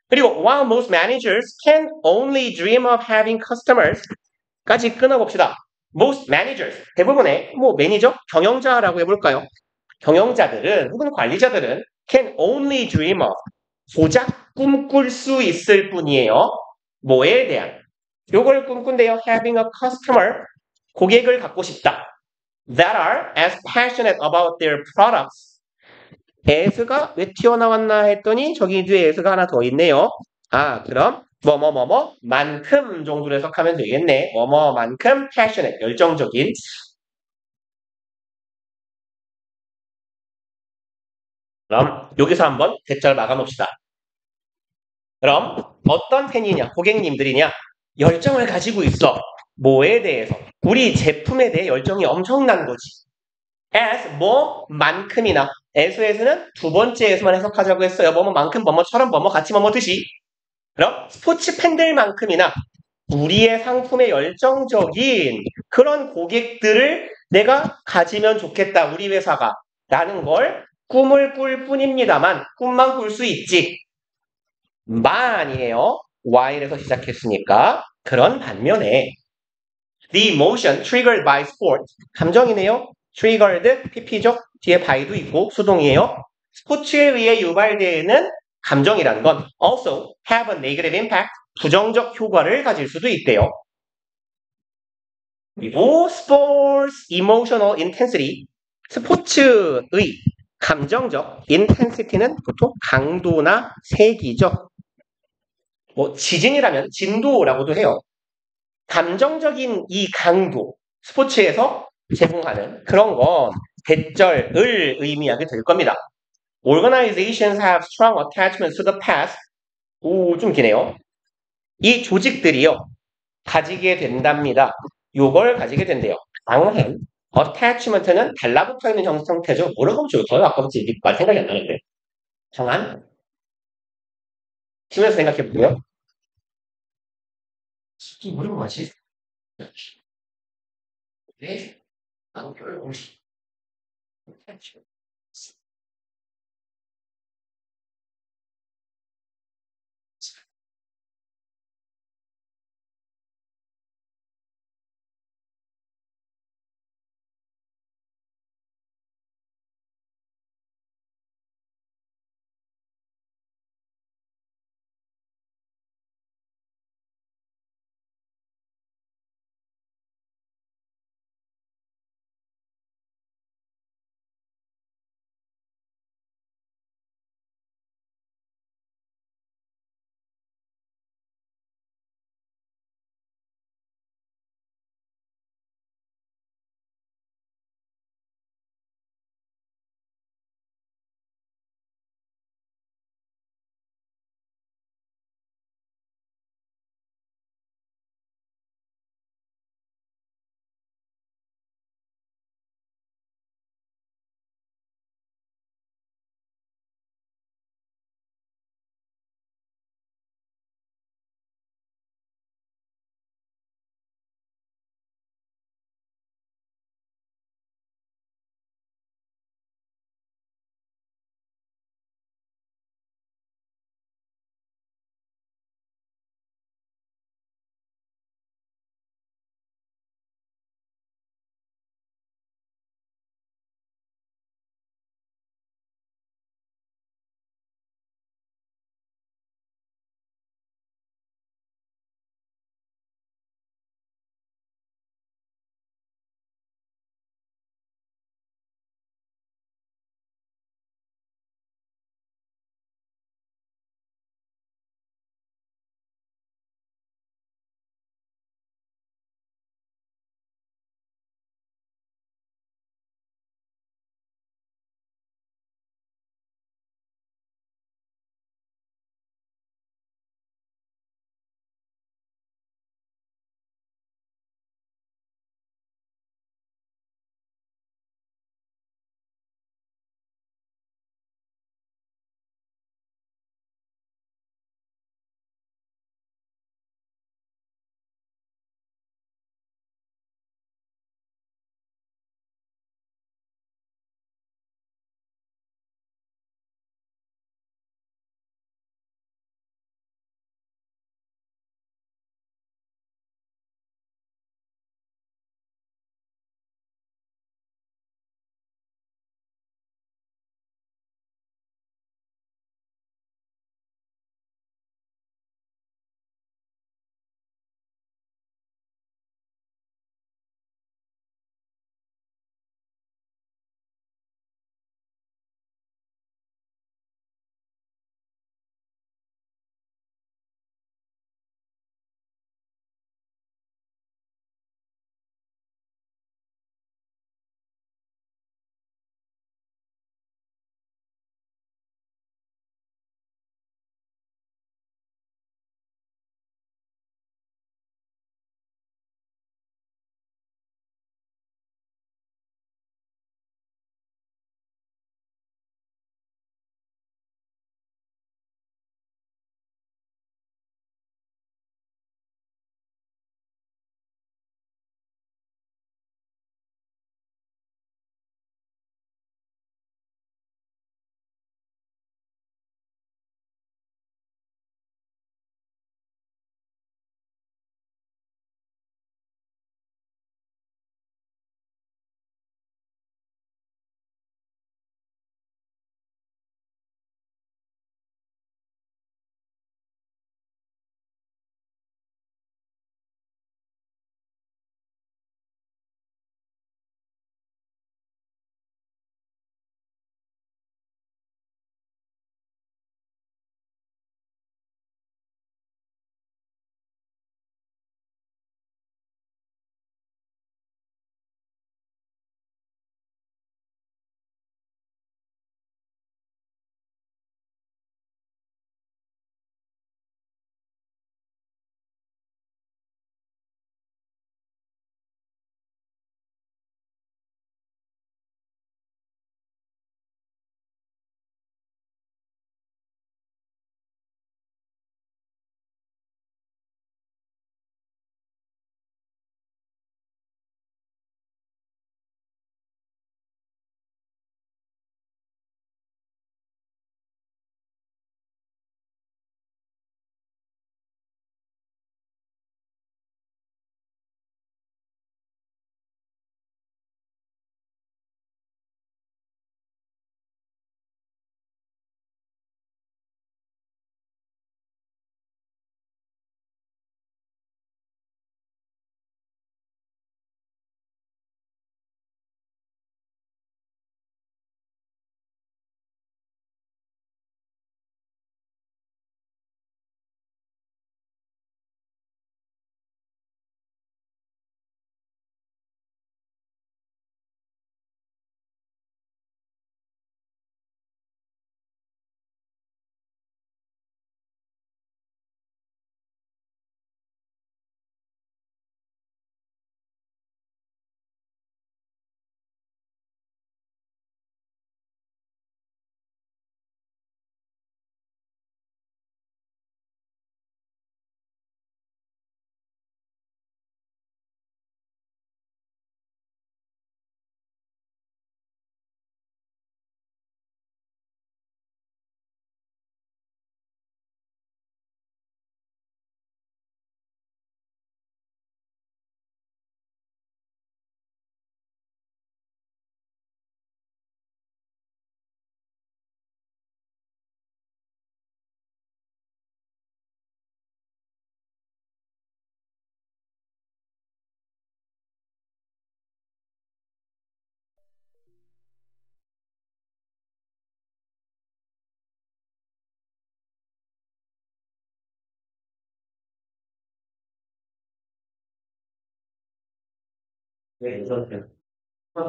그리고 while most managers can only dream of having customers 까지 끊어봅시다. most managers, 대부분의 뭐 매니저, 경영자라고 해볼까요? 경영자들은 혹은 관리자들은 can only dream of 고작 꿈꿀 수 있을 뿐이에요. 뭐에 대한? 요걸 꿈꾼대요. having a customer, 고객을 갖고 싶다. that are as passionate about their products. as가 왜 튀어나왔나 했더니 저기 뒤에 as가 하나 더 있네요. 아, 그럼 만큼 정도로 해석하면 되겠네. 만큼 passionate, 열정적인. 그럼 여기서 한번 대절 막아놓읍시다. 그럼 어떤 팬이냐, 고객님들이냐, 열정을 가지고 있어. 뭐에 대해서? 우리 제품에 대해 열정이 엄청난 거지. as 뭐만큼이나 as에서는 두 번째에서만 해석하자고 했어요. 뭐뭐만큼, 뭐뭐처럼, 뭐뭐 같이, 뭐뭐듯이. 그럼 스포츠 팬들만큼이나 우리의 상품에 열정적인 그런 고객들을 내가 가지면 좋겠다. 우리 회사가. 라는 걸 꿈을 꿀 뿐입니다만 꿈만 꿀 수 있지. 만이에요. Y에서 시작했으니까. 그런 반면에 The emotion triggered by sport. 감정이네요. triggered, pp죠. 뒤에 by도 있고 수동이에요. 스포츠에 의해 유발되는 감정이라는 건 also have a negative impact. 부정적 효과를 가질 수도 있대요. 그리고 sports emotional intensity. 스포츠의 감정적 인텐시티는 보통 강도나 세기죠. 뭐 지진이라면 진도라고도 해요. 감정적인 이 강도, 스포츠에서 제공하는 그런 건 대절을 의미하게 될 겁니다. Organizations have strong attachments to the past. 오, 좀 기네요. 이 조직들이요, 가지게 된답니다. 요걸 가지게 된대요. 강한 attachment는 달라붙어 있는 형태죠. 뭐라고 하면 좋을까요? 아까부터 말 생각이 안 나는데. 강한? 쉬면서 생각해 보고요. 이게 뭐라고 하지? 네? 강별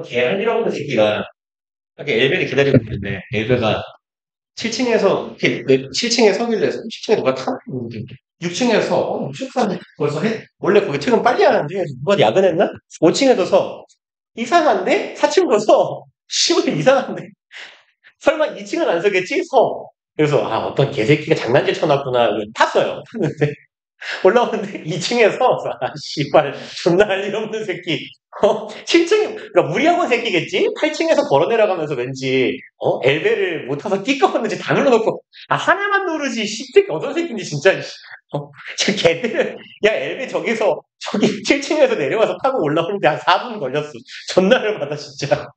걔 한이라고 새끼가 이렇게 엘베를 기다리고 있는데 엘베가 7층에서 7층에 서길래 7층에 누가 타는데 6층에서 6층까지 벌써 해? 원래 거기 퇴근 빨리 하는데 누가 야근했나? 5층에도 서 이상한데? 4층도 서 씨발 이상한데? 설마 2층은 안 서겠지? 서 그래서 아 어떤 개새끼가 장난질 쳐놨구나 탔어요 탔는데 올라오는데 2층에서 아 씨발 존나 할 일 없는 새끼 7층 그러니까 무리하고 새끼겠지? 8층에서 걸어 내려가면서 왠지 엘베를 못 타서 띠꺼웠는지 다 눌러놓고 아 하나만 누르지 씨새끼 어떤 새끼인지 진짜 지금 걔들은 야 엘베 저기서 저기 7층에서 내려와서 타고 올라오는데 한 4분 걸렸어 존나를 받아 진짜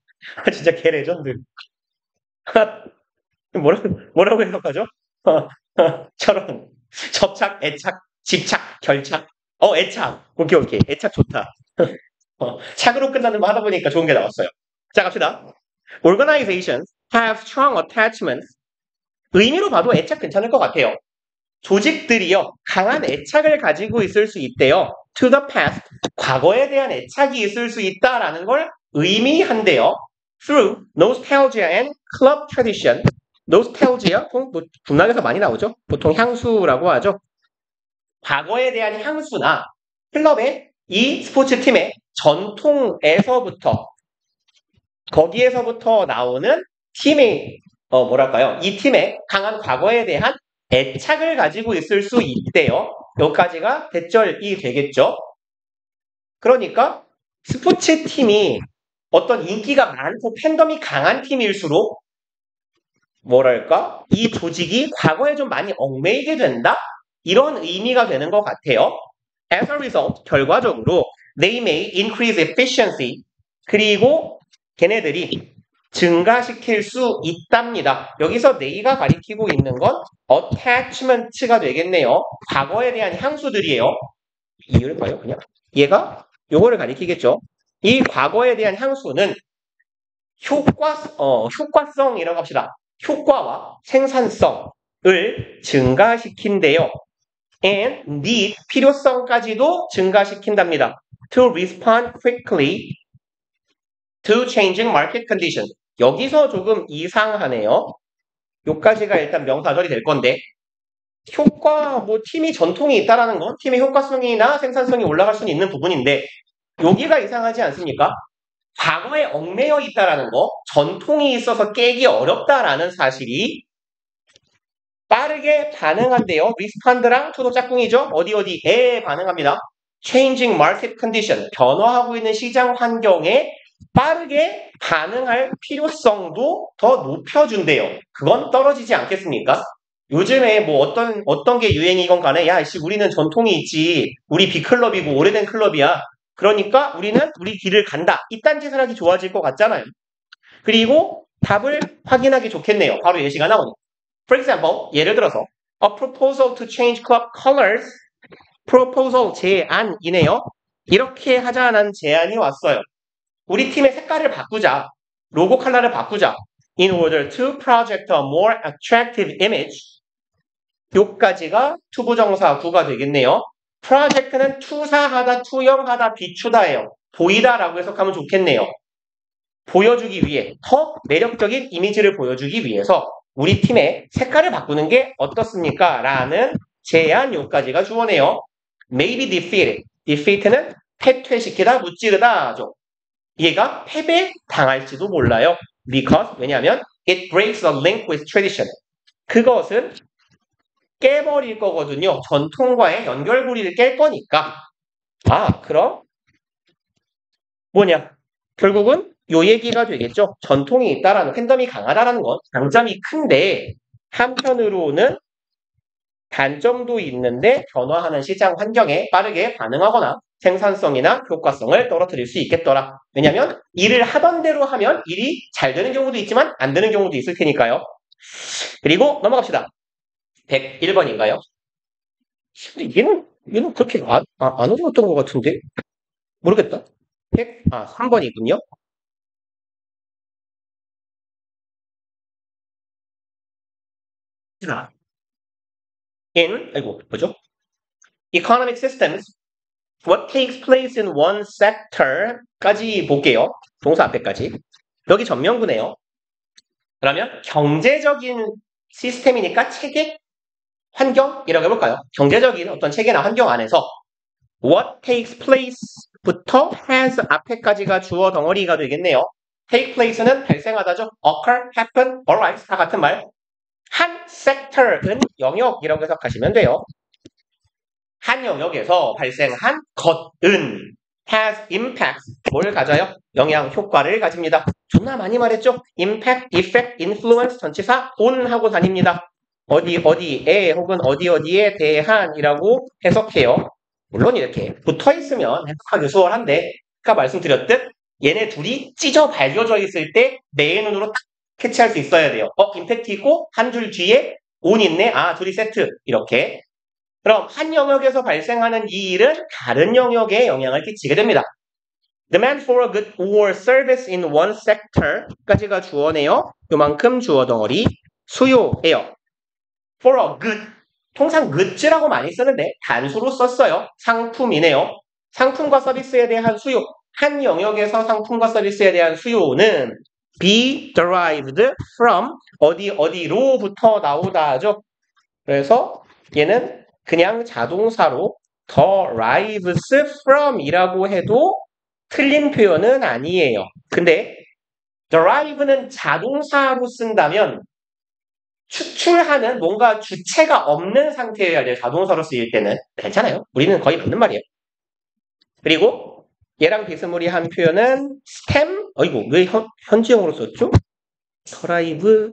진짜 개 레전드 뭐라고 해석하죠? 저런 접착, 애착, 집착, 결착. 애착. 오케이. 애착 좋다. 착으로 끝나는 거 하다 보니까 좋은 게 나왔어요. 자, 갑시다. Organizations have strong attachments. 의미로 봐도 애착 괜찮을 것 같아요. 조직들이요, 강한 애착을 가지고 있을 수 있대요. To the past. 과거에 대한 애착이 있을 수 있다라는 걸 의미한대요. Through nostalgia and club tradition. nostalgia, 뭐 문학에서 많이 나오죠. 보통 향수라고 하죠. 과거에 대한 향수나 클럽의 이 스포츠팀의 전통에서부터 거기에서부터 나오는 팀의 뭐랄까요? 이 팀의 강한 과거에 대한 애착을 가지고 있을 수 있대요. 여기까지가 대절이 되겠죠. 그러니까 스포츠 팀이 어떤 인기가 많고 팬덤이 강한 팀일수록 뭐랄까? 이 조직이 과거에 좀 많이 얽매이게 된다? 이런 의미가 되는 것 같아요. As a result, 결과적으로 they may increase efficiency. 그리고 걔네들이 증가시킬 수 있답니다. 여기서 they가 가리키고 있는 건 attachment가 되겠네요. 과거에 대한 향수들이에요. 이유를 봐요, 그냥. 얘가 요거를 가리키겠죠. 이 과거에 대한 향수는 효과성이라고 합시다. 효과와 생산성을 증가시킨대요. And need, 필요성까지도 증가시킨답니다. To respond quickly to changing market condition. 여기서 조금 이상하네요. 요까지가 일단 명사절이 될 건데 뭐 팀이 전통이 있다라는 건 팀의 효과성이나 생산성이 올라갈 수는 있는 부분인데 여기가 이상하지 않습니까? 과거에 얽매여 있다라는 거, 전통이 있어서 깨기 어렵다라는 사실이 빠르게 반응한대요. 리스판드랑 초도 짝꿍이죠. 어디에 반응합니다. Changing market condition, 변화하고 있는 시장 환경에 빠르게 반응할 필요성도 더 높여준대요. 그건 떨어지지 않겠습니까? 요즘에 뭐 어떤 게 유행이건 간에 야, 씨, 우리는 전통이 있지. 우리 B클럽이고 오래된 클럽이야. 그러니까 우리는 우리 길을 간다. 이딴 짓을 하기 좋아질 것 같잖아요. 그리고 답을 확인하기 좋겠네요. 바로 예시가 나오니. For example, 예를 들어서 a proposal to change club colors. proposal, 제안이네요. 이렇게 하자는 제안이 왔어요. 우리 팀의 색깔을 바꾸자. 로고 컬러를 바꾸자. In order to project a more attractive image. 요까지가 투부정사 구가 되겠네요. project는 투사하다, 투영하다, 비추다예요. 보이다라고 해석하면 좋겠네요. 보여주기 위해, 더 매력적인 이미지를 보여주기 위해서 우리 팀의 색깔을 바꾸는 게 어떻습니까? 라는 제안 요까지가 주어네요. Maybe defeated. defeat는 패퇴시키다, 무찌르다죠. 얘가 패배당할지도 몰라요. Because, 왜냐하면 it breaks the link with tradition. 그것은 깨버릴 거거든요. 전통과의 연결고리를 깰 거니까. 그럼 뭐냐? 결국은 요 얘기가 되겠죠. 전통이 있다라는, 팬덤이 강하다라는 건 장점이 큰데 한편으로는 단점도 있는데 변화하는 시장 환경에 빠르게 반응하거나 생산성이나 효과성을 떨어뜨릴 수 있겠더라. 왜냐하면 일을 하던 대로 하면 일이 잘 되는 경우도 있지만 안 되는 경우도 있을 테니까요. 그리고 넘어갑시다. 101번인가요? 근데 얘는 그렇게 안 어려웠던 것 같은데? 모르겠다. 3번이군요. 뭐죠? Economic systems What takes place in one sector까지 볼게요. 동사 앞에까지. 여기 전명구네요. 그러면 경제적인 시스템이니까 체계, 환경이라고 해볼까요? 경제적인 어떤 체계나 환경 안에서 what takes place부터 has 앞에까지가 주어 덩어리가 되겠네요. take place는 발생하다죠. occur, happen, arise 다 같은 말. 한 sector은 영역이라고 해석하시면 돼요. 한 영역에서 발생한 것은 has impact, 뭘 가져요? 영향, 효과를 가집니다. 존나 많이 말했죠? impact, effect, influence, 전치사 on 하고 다닙니다. 어디에 혹은 어디에 대한이라고 해석해요. 물론 이렇게 붙어있으면 해석하기 수월한데 아까 말씀드렸듯 얘네 둘이 찢어 발겨져 있을 때 내 눈으로 딱 캐치할 수 있어야 돼요. 임팩트 있고 한 줄 뒤에 on 있네. 둘이 세트. 이렇게. 그럼 한 영역에서 발생하는 이 일은 다른 영역에 영향을 끼치게 됩니다. Demand for a good or service in one sector까지가 주어네요. 요만큼 주어 덩어리 수요예요. For a good, 통상 good라고 많이 쓰는데 단수로 썼어요. 상품이네요. 상품과 서비스에 대한 수요, 한 영역에서 상품과 서비스에 대한 수요는 be derived from 어디로부터 나오다 하죠. 그래서 얘는 그냥 자동사로 derives from 이라고 해도 틀린 표현은 아니에요. 근데 derive는 자동사로 쓴다면 추출하는 뭔가 주체가 없는 상태여야 돼요. 자동사로 쓰일 때는. 괜찮아요. 우리는 거의 맞는 말이에요. 그리고 얘랑 비스무리한 표현은 stem, 왜 현지형으로 썼죠? derive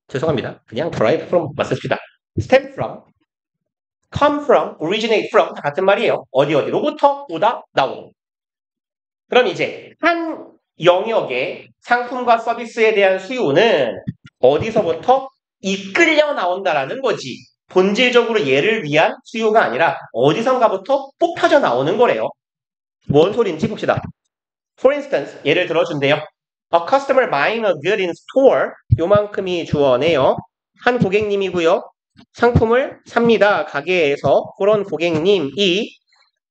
죄송합니다. 그냥 derive from 맞습니다. stem from, come from, originate from 다 같은 말이에요. 어디로부터 오다 나오는. 그럼 이제 한 영역의 상품과 서비스에 대한 수요는 어디서부터 이끌려 나온다라는 거지. 본질적으로 얘를 위한 수요가 아니라 어디선가부터 뽑혀져 나오는 거래요. 뭔 소린지 봅시다. For instance, 예를 들어준대요. A customer buying a good in store. 요만큼이 주어네요. 한 고객님이고요. 상품을 삽니다. 가게에서 그런 고객님이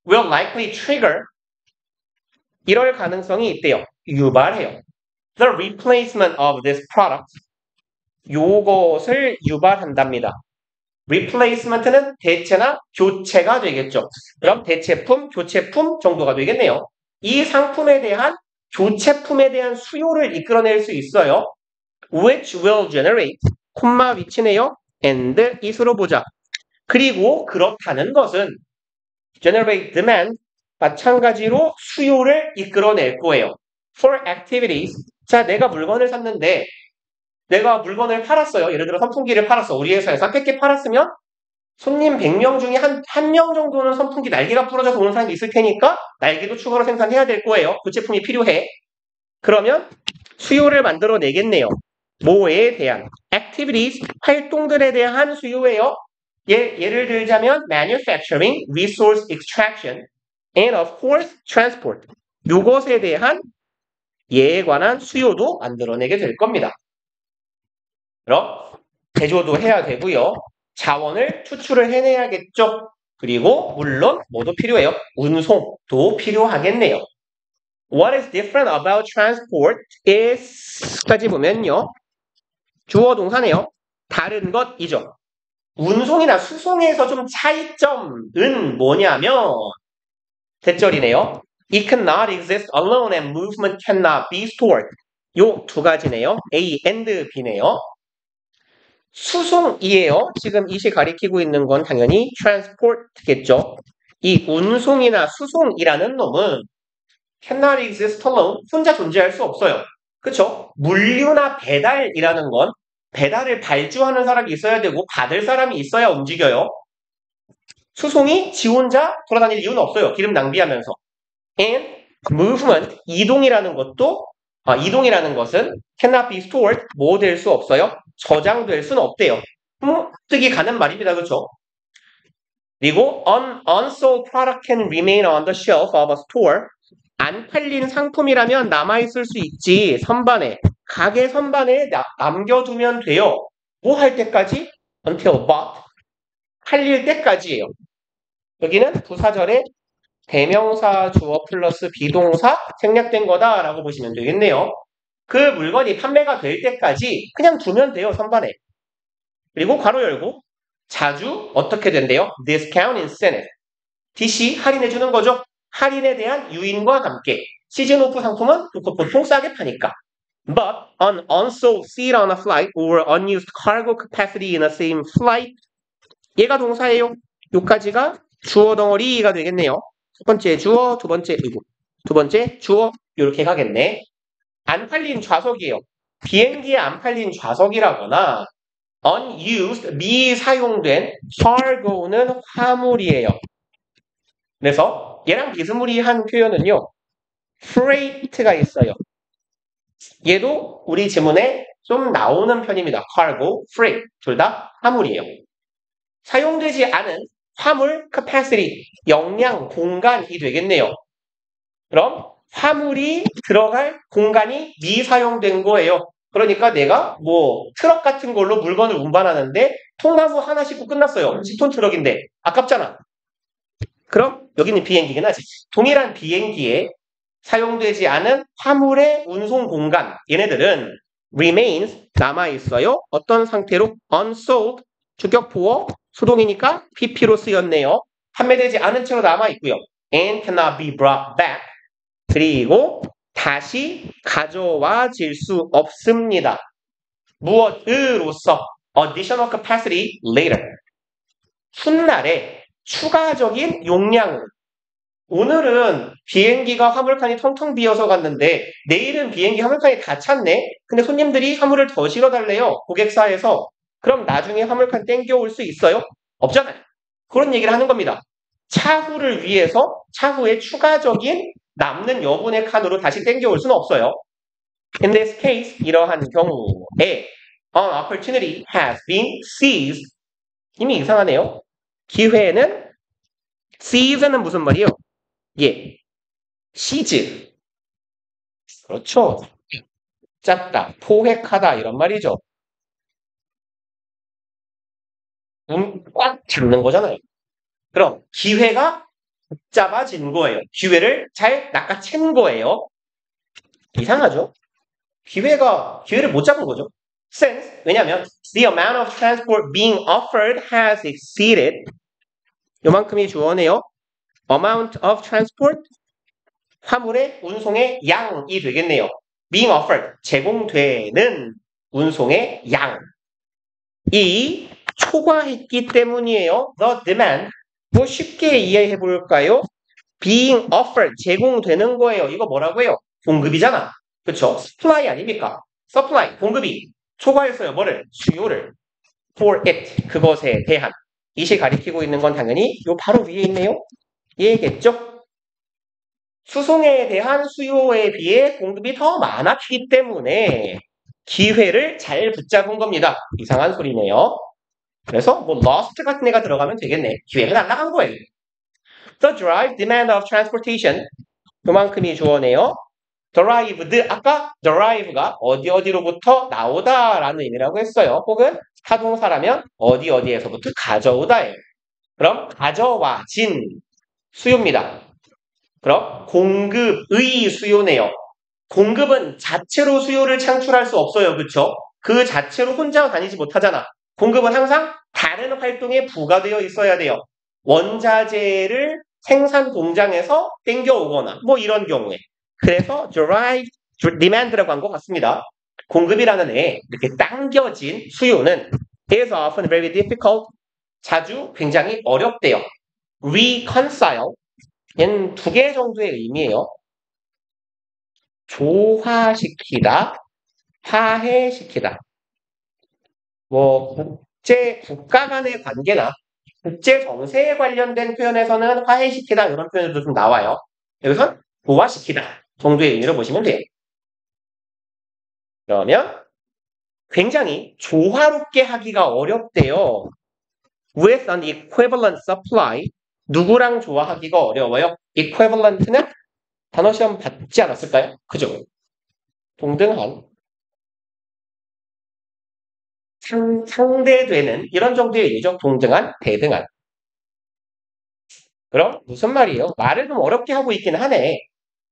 will likely trigger 이럴 가능성이 있대요. 유발해요. The replacement of this product. 요것을 유발한답니다. replacement는 대체나 교체가 되겠죠. 그럼 대체품, 교체품 정도가 되겠네요. 이 상품에 대한 교체품에 대한 수요를 이끌어낼 수 있어요. which will generate, 콤마 위치네요. and 이수로 보자. 그리고 그렇다는 것은 generate demand, 마찬가지로 수요를 이끌어낼 거예요. for activities. 자, 내가 물건을 샀는데 내가 물건을 팔았어요. 예를 들어 선풍기를 팔았어. 우리 회사에서 100개 팔았으면 손님 100명 중에 한 명 정도는 선풍기 날개가 부러져서 오는 사람이 있을 테니까 날개도 추가로 생산해야 될 거예요. 그 제품이 필요해. 그러면 수요를 만들어내겠네요. 뭐에 대한? activities, 활동들에 대한 수요예요. 예를 들자면 manufacturing, resource extraction, and of course transport. 요것에 대한 예에 관한 수요도 만들어내게 될 겁니다. 그럼 제조도 해야 되고요. 자원을 추출을 해내야겠죠. 그리고 물론 뭐도 필요해요? 운송도 필요하겠네요. What is different about transport is 까지 보면요. 주어 동사네요. 다른 것이죠. 운송이나 수송에서 좀 차이점은 뭐냐면 대절이네요. It cannot exist alone and movement cannot be stored. 요 두 가지네요. A and B네요. 수송이에요. 지금 이시 가리키고 있는 건 당연히 transport겠죠. 이 운송이나 수송이라는 놈은 cannot exist alone, 혼자 존재할 수 없어요. 그쵸? 물류나 배달이라는 건 배달을 발주하는 사람이 있어야 되고 받을 사람이 있어야 움직여요. 수송이 지 혼자 돌아다닐 이유는 없어요. 기름 낭비하면서. And movement, 이동이라는 것은 cannot be stored, 뭐 될 수 없어요? 저장될 수는 없대요. 뜻이 가는 말입니다. 그렇죠? 그리고 unsold product can remain on the shelf of a store. 안 팔린 상품이라면 남아있을 수 있지. 선반에, 가게 선반에 남겨두면 돼요. 뭐 할 때까지? Until bought. 팔릴 때까지예요. 여기는 부사절에 대명사 주어 플러스 비동사 생략된 거다라고 보시면 되겠네요. 그 물건이 판매가 될 때까지 그냥 두면 돼요, 선반에. 그리고 괄호 열고 자주 어떻게 된대요? discount incentive. DC 할인해주는 거죠. 할인에 대한 유인과 함께 시즌 오프 상품은 보통 싸게 파니까. But an unsold seat on a flight or unused cargo capacity in a same flight. 얘가 동사예요. 요까지가 주어 덩어리가 되겠네요. 첫 번째 주어, 두 번째 주어 이렇게 가겠네. 안 팔린 좌석이에요. 비행기에 안 팔린 좌석이라거나 unused, 미사용된 cargo는 화물이에요. 그래서 얘랑 비스무리한 표현은요. freight가 있어요. 얘도 우리 지문에 좀 나오는 편입니다. cargo, freight 둘 다 화물이에요. 사용되지 않은 화물 capacity, 용량, 공간이 되겠네요. 그럼 화물이 들어갈 공간이 미사용된 거예요. 그러니까 내가 뭐 트럭 같은 걸로 물건을 운반하는데 통나무 하나 싣고 끝났어요. 10톤 트럭인데 아깝잖아. 그럼 여기는 비행기긴 하지. 동일한 비행기에 사용되지 않은 화물의 운송 공간 얘네들은 remains 남아있어요. 어떤 상태로? unsold 주격보어 수동이니까 pp로 쓰였네요. 판매되지 않은 채로 남아있고요. and cannot be brought back 그리고 다시 가져와질 수 없습니다. 무엇으로서? additional capacity later. 훗날에 추가적인 용량. 오늘은 비행기가 화물칸이 텅텅 비어서 갔는데 내일은 비행기 화물칸이 다 찼네? 근데 손님들이 화물을 더 실어달래요. 고객사에서. 그럼 나중에 화물칸 땡겨올 수 있어요? 없잖아요. 그런 얘기를 하는 겁니다. 차후를 위해서 차후에 추가적인 남는 여분의 칸으로 다시 땡겨올 수는 없어요. In this case, 이러한 경우에 an opportunity has been seized. 이미 이상하네요. 기회는 seize는 무슨 말이에요? 예, seize. 그렇죠. 잡다, 포획하다 이런 말이죠. 꽉 잡는 거잖아요. 그럼 기회가 잡아진 거예요. 기회를 잘 낚아챈 거예요. 이상하죠? 기회를 못 잡은 거죠. Since, 왜냐하면 the amount of transport being offered has exceeded. 요만큼이 주어네요. amount of transport, 화물의 운송의 양이 되겠네요. being offered, 제공되는 운송의 양이 초과했기 때문이에요. The demand, 뭐 쉽게 이해해 볼까요? being offered, 제공되는 거예요. 이거 뭐라고요? 공급이잖아. 그쵸? supply 아닙니까? supply, 공급이 초과했어요. 뭐를? 수요를. for it, 그것에 대한. 이시 가리키고 있는 건 당연히 요 바로 위에 있네요. 얘겠죠? 수송에 대한 수요에 비해 공급이 더 많았기 때문에 기회를 잘 붙잡은 겁니다. 이상한 소리네요. 그래서 뭐 lost 같은 애가 들어가면 되겠네. 기회가 날아간 거예요. The drive demand of transportation 그만큼이 주어네요. derived 아까 derive가 어디로부터 나오다라는 의미라고 했어요. 혹은 타동사라면 어디에서부터 가져오다예요. 그럼 가져와진 수요입니다. 그럼 공급의 수요네요. 공급은 자체로 수요를 창출할 수 없어요. 그렇죠? 그 자체로 혼자 다니지 못하잖아. 공급은 항상 다른 활동에 부과되어 있어야 돼요. 원자재를 생산 공장에서 땡겨오거나 뭐 이런 경우에. 그래서 demand라고 한 것 같습니다. 공급이라는 애 이렇게 당겨진 수요는 is often very difficult. 자주 굉장히 어렵대요. reconcile 얘는 두 개 정도의 의미예요. 조화시키다, 화해시키다. 뭐 국가 간의 관계나 국제 정세에 관련된 표현에서는 화해시키다 이런 표현들도 좀 나와요. 여기서 조화시키다 정도의 의미로 보시면 돼요. 그러면 굉장히 조화롭게 하기가 어렵대요. With an equivalent supply 누구랑 조화하기가 어려워요? equivalent는 단어 시험 받지 않았을까요? 그죠? 동등한 상대되는 이런 정도의 의미죠. 동등한, 대등한. 그럼 무슨 말이에요? 말을 좀 어렵게 하고 있긴 하네.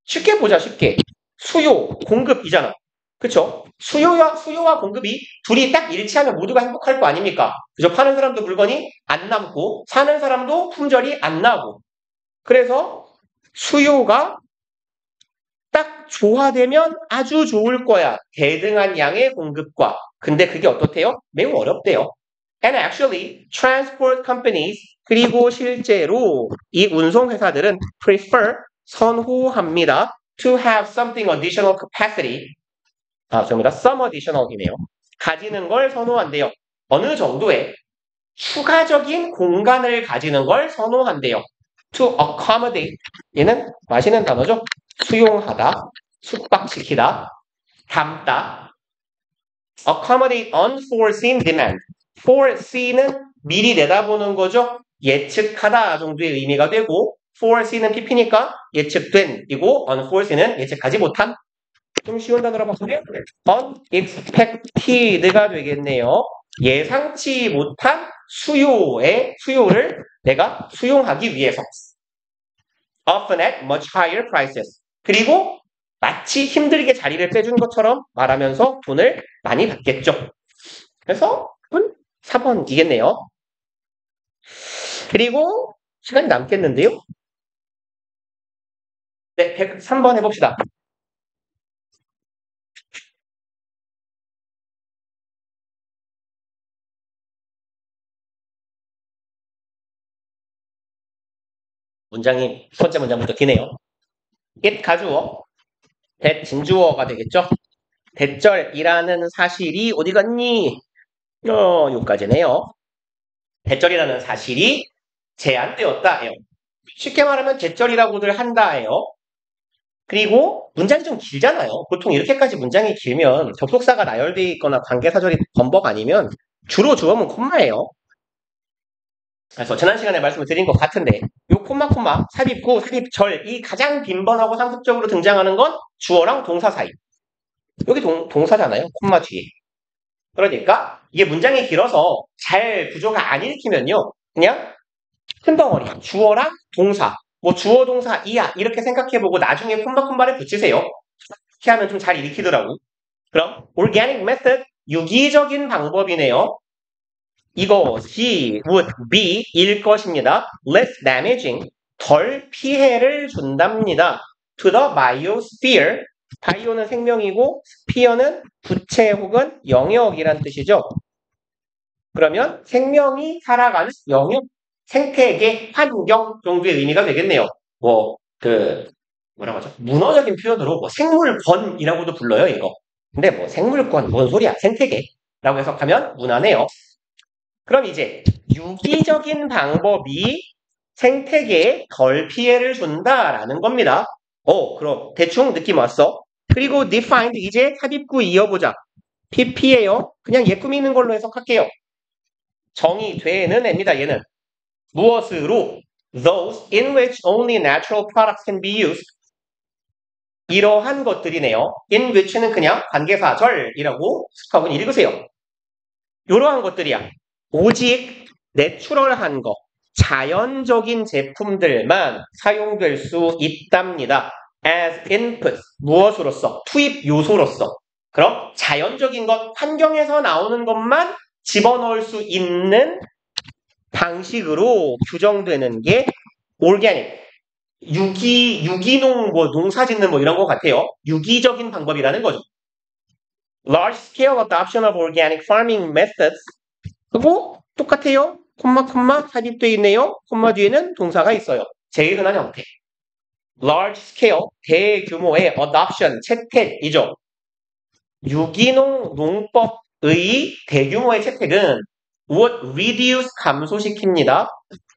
쉽게 보자, 쉽게. 수요, 공급이잖아. 그쵸? 수요와 공급이 둘이 딱 일치하면 모두가 행복할 거 아닙니까? 그죠? 파는 사람도 물건이 안 남고, 사는 사람도 품절이 안 나고. 그래서 수요가 딱 조화되면 아주 좋을 거야. 대등한 양의 공급과. 근데 그게 어떻대요? 매우 어렵대요. And actually, transport companies, 그리고 실제로 이 운송회사들은 prefer, 선호합니다. To have something additional capacity. 죄송합니다. Some additional이네요. 가지는 걸 선호한대요. 어느 정도의 추가적인 공간을 가지는 걸 선호한대요. To accommodate. 얘는 마시는 단어죠. 수용하다, 숙박시키다, 담다. Accommodate unforeseen demand. foresee는 미리 내다보는 거죠. 예측하다 정도의 의미가 되고 foresee는 PP니까 예측된이고 unforeseen은 예측하지 못한. 좀 쉬운 단어로 바꾸면 unexpected가 되겠네요. 예상치 못한 수요를 내가 수용하기 위해서. Often at much higher prices. 그리고 마치 힘들게 자리를 빼준 것처럼 말하면서 돈을 많이 받겠죠. 그래서 4번이겠네요. 그리고 시간이 남겠는데요. 네, 103번 해봅시다. 문장이 첫 번째 문장부터 기네요. it 가주어, that 진주어가 되겠죠. 대절이라는 사실이 어디 갔니? 요까지네요. 대절이라는 사실이 제한되었다예요. 쉽게 말하면 대절이라고들 한다예요. 그리고 문장이 좀 길잖아요. 보통 이렇게까지 문장이 길면 접속사가 나열되어 있거나 관계사절이 범벅 아니면 주로 주어면 콤마예요. 그래서 지난 시간에 말씀을 드린 것 같은데 요 콤마, 삽입구, 삽입절 이 가장 빈번하고 상습적으로 등장하는 건 주어랑 동사 사이. 여기 동사잖아요. 콤마 뒤에. 그러니까 이게 문장이 길어서 잘 구조가 안 읽히면요. 그냥 큰 덩어리, 주어랑 동사, 뭐 주어 동사 이야 이렇게 생각해보고 나중에 콤마를 붙이세요. 이렇게 하면 좀 잘 읽히더라고. 그럼 organic method, 유기적인 방법이네요. 이것이 would be 일 것입니다. less damaging, 덜 피해를 준답니다. to the biosphere, 바이오는 생명이고 스피어는 부채 혹은 영역이란 뜻이죠. 그러면 생명이 살아가는 영역, 생태계, 환경 정도의 의미가 되겠네요. 뭐라고 하죠? 문어적인 표현으로 생물권이라고도 불러요, 이거. 근데 생물권, 뭔 소리야? 생태계라고 해석하면 무난해요. 그럼 이제 유기적인 방법이 생태계에 덜 피해를 준다라는 겁니다. 그럼 대충 느낌 왔어? 그리고 defined 이제 삽입구 이어보자. PP예요. 그냥 얘 꾸미는 걸로 해석할게요. 정의되는 애입니다. 얘는 무엇으로? Those in which only natural products can be used. 이러한 것들이네요. in which는 그냥 관계사절이라고 스컵은 읽으세요. 이러한 것들이야. 오직 내추럴한 거, 자연적인 제품들만 사용될 수 있답니다. as input, 무엇으로서? 투입 요소로서. 그럼 자연적인 것, 환경에서 나오는 것만 집어넣을 수 있는 방식으로 규정되는 게 organic, 유기농, 농사 짓는 이런 것 같아요. 유기적인 방법이라는 거죠. Large scale adoption of organic farming methods. 그리고 똑같아요. 콤마 삽입되어 있네요. 콤마 뒤에는 동사가 있어요. 제일 흔한 형태. large scale, 대규모의 adoption, 채택이죠. 유기농 농법의 대규모의 채택은 would reduce, 감소시킵니다.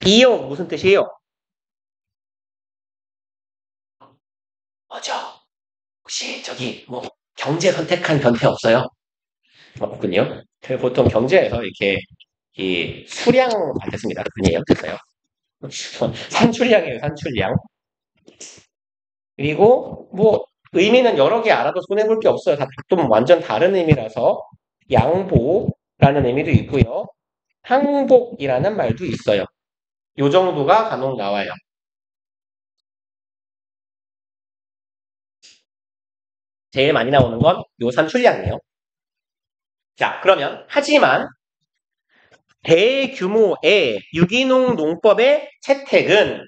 이요 무슨 뜻이에요? 뭐죠? 혹시 저기 경제 선택한 변태 없어요? 없군요. 보통 경제에서 이렇게 이 수량 받겠습니다. 아니에요? 됐어요. 산출량이에요. 산출량. 그리고 의미는 여러 개 알아도 손해볼 게 없어요. 다 좀 완전 다른 의미라서 양보라는 의미도 있고요. 항복이라는 말도 있어요. 요 정도가 간혹 나와요. 제일 많이 나오는 건 요 산출량이에요. 자, 그러면 하지만 대규모의 유기농 농법의 채택은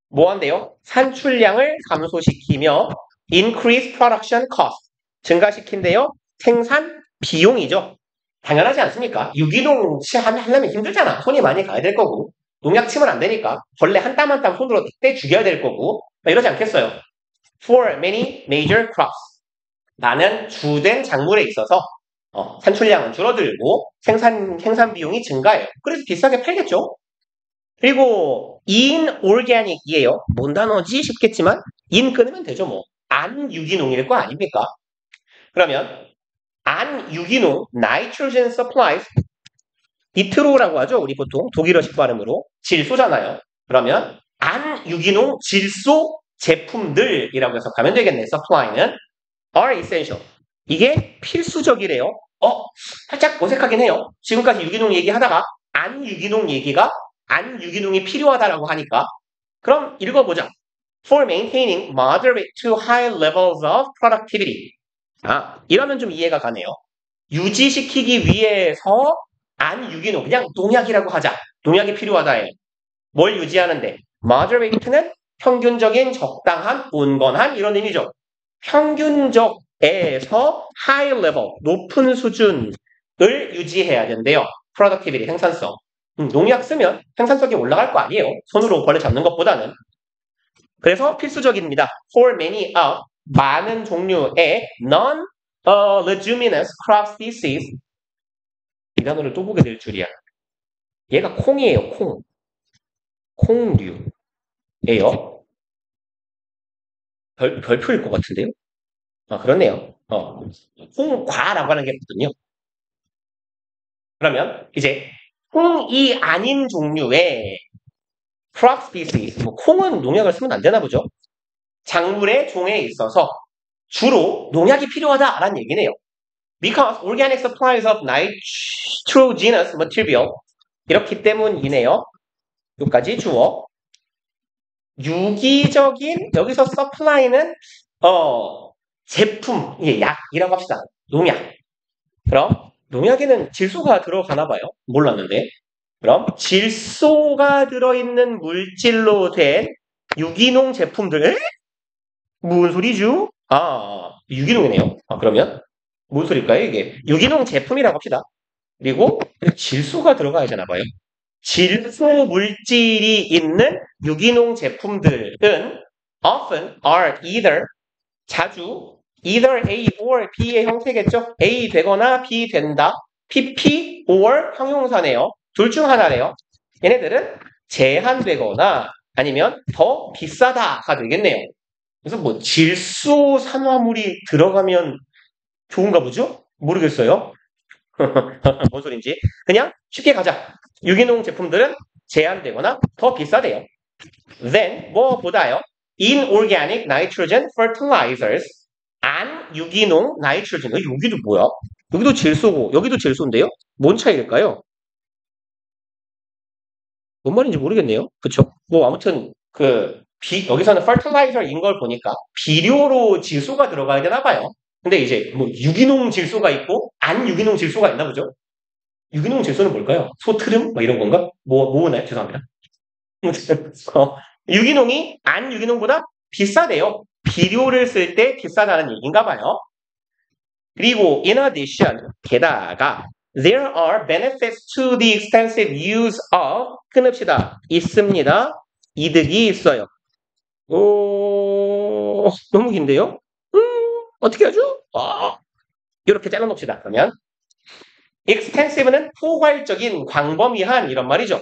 뭐 한대요? 산출량을 감소시키며 increase production cost, 증가시킨대요. 생산 비용이죠. 당연하지 않습니까? 유기농 하려면 힘들잖아. 손이 많이 가야 될 거고, 농약 치면 안 되니까 벌레 한 땀 한 땀 손으로 떼 죽여야 될 거고, 이러지 않겠어요? For many major crops, 많은 주된 작물에 있어서 산출량은 줄어들고 생산 비용이 증가해요. 그래서 비싸게 팔겠죠. 그리고 inorganic이에요. 뭔 단어지 싶겠지만 in 끊으면 되죠 뭐. 안 유기농일 거 아닙니까? 그러면 안 유기농 nitrogen supplies, 니트로라고 하죠. 우리 보통 독일어식 발음으로 질소잖아요. 그러면 안 유기농 질소 제품들이라고 해석하면 되겠네. supply는 are essential. 이게 필수적이래요. 살짝 어색하긴 해요. 지금까지 유기농 얘기하다가 안 유기농 얘기가 안 유기농이 필요하다라고 하니까 그럼 읽어보자. For maintaining moderate to high levels of productivity. 이러면 좀 이해가 가네요. 유지시키기 위해서 안 유기농, 그냥 농약이라고 하자. 농약이 필요하다예요. 뭘 유지하는데? moderate는 평균적인, 적당한, 온건한 이런 의미죠. 평균적에서 high level, 높은 수준을 유지해야 된대요. productivity, 생산성. 농약 쓰면 생산성이 올라갈 거 아니에요. 손으로 벌레 잡는 것보다는. 그래서 필수적입니다. For many of, 많은 종류의 non-leguminous crop species. 이 단어를 또 보게 될 줄이야. 얘가 콩이에요, 콩. 콩류예요. 별표일 것 같은데요? 그렇네요. 콩과라고 하는 게 있거든요. 그러면 이제 콩이 아닌 종류의 crop species, 뭐 콩은 농약을 쓰면 안 되나 보죠. 작물의 종에 있어서 주로 농약이 필요하다라는 얘기네요. Because organic supplies of nitrogenous material, 이렇기 때문이네요. 여기까지 주어. 유기적인, 여기서 supply는 제품, 약이라고 합시다. 농약. 그럼 농약에는 질소가 들어가나 봐요. 몰랐는데. 그럼 질소가 들어있는 물질로 된 유기농 제품들. 무슨 소리죠? 유기농이네요. 그러면 무슨 소리일까요, 이게? 유기농 제품이라고 합시다. 그리고 질소가 들어가야 되나 봐요. 질소 물질이 있는 유기농 제품들은 often are either, 자주 either A or B의 형태겠죠. A 되거나 B 된다. PP or 형용사네요. 둘 중 하나래요. 얘네들은 제한되거나 아니면 더 비싸다가 되겠네요. 그래서 뭐 질소 산화물이 들어가면 좋은가 보죠? 모르겠어요. 뭔 소린지. 그냥 쉽게 가자. 유기농 제품들은 제한되거나 더 비싸대요. Then 뭐보다요? Inorganic nitrogen fertilizers, 안 유기농 나이트로젠. 여기도 뭐야? 여기도 질소고 여기도 질소인데요? 뭔 차이일까요? 뭔 말인지 모르겠네요. 그쵸? 뭐 아무튼 여기서는 fertilizer인 걸 보니까 비료로 질소가 들어가야 되나 봐요. 근데 이제 뭐 유기농 질소가 있고 안 유기농 질소가 있나 보죠? 유기농 질소는 뭘까요? 소트름? 이런 건가? 뭐나요? 죄송합니다. 유기농이 안 유기농보다 비싸대요. 비료를 쓸 때 비싸다는 얘기인가 봐요. 그리고 in addition, 게다가 there are benefits to the extensive use of, 끊읍시다. 있습니다. 이득이 있어요. 너무 긴데요? 어떻게 하죠? 이렇게 잘라놓읍시다. 그러면 extensive는 포괄적인, 광범위한 이런 말이죠.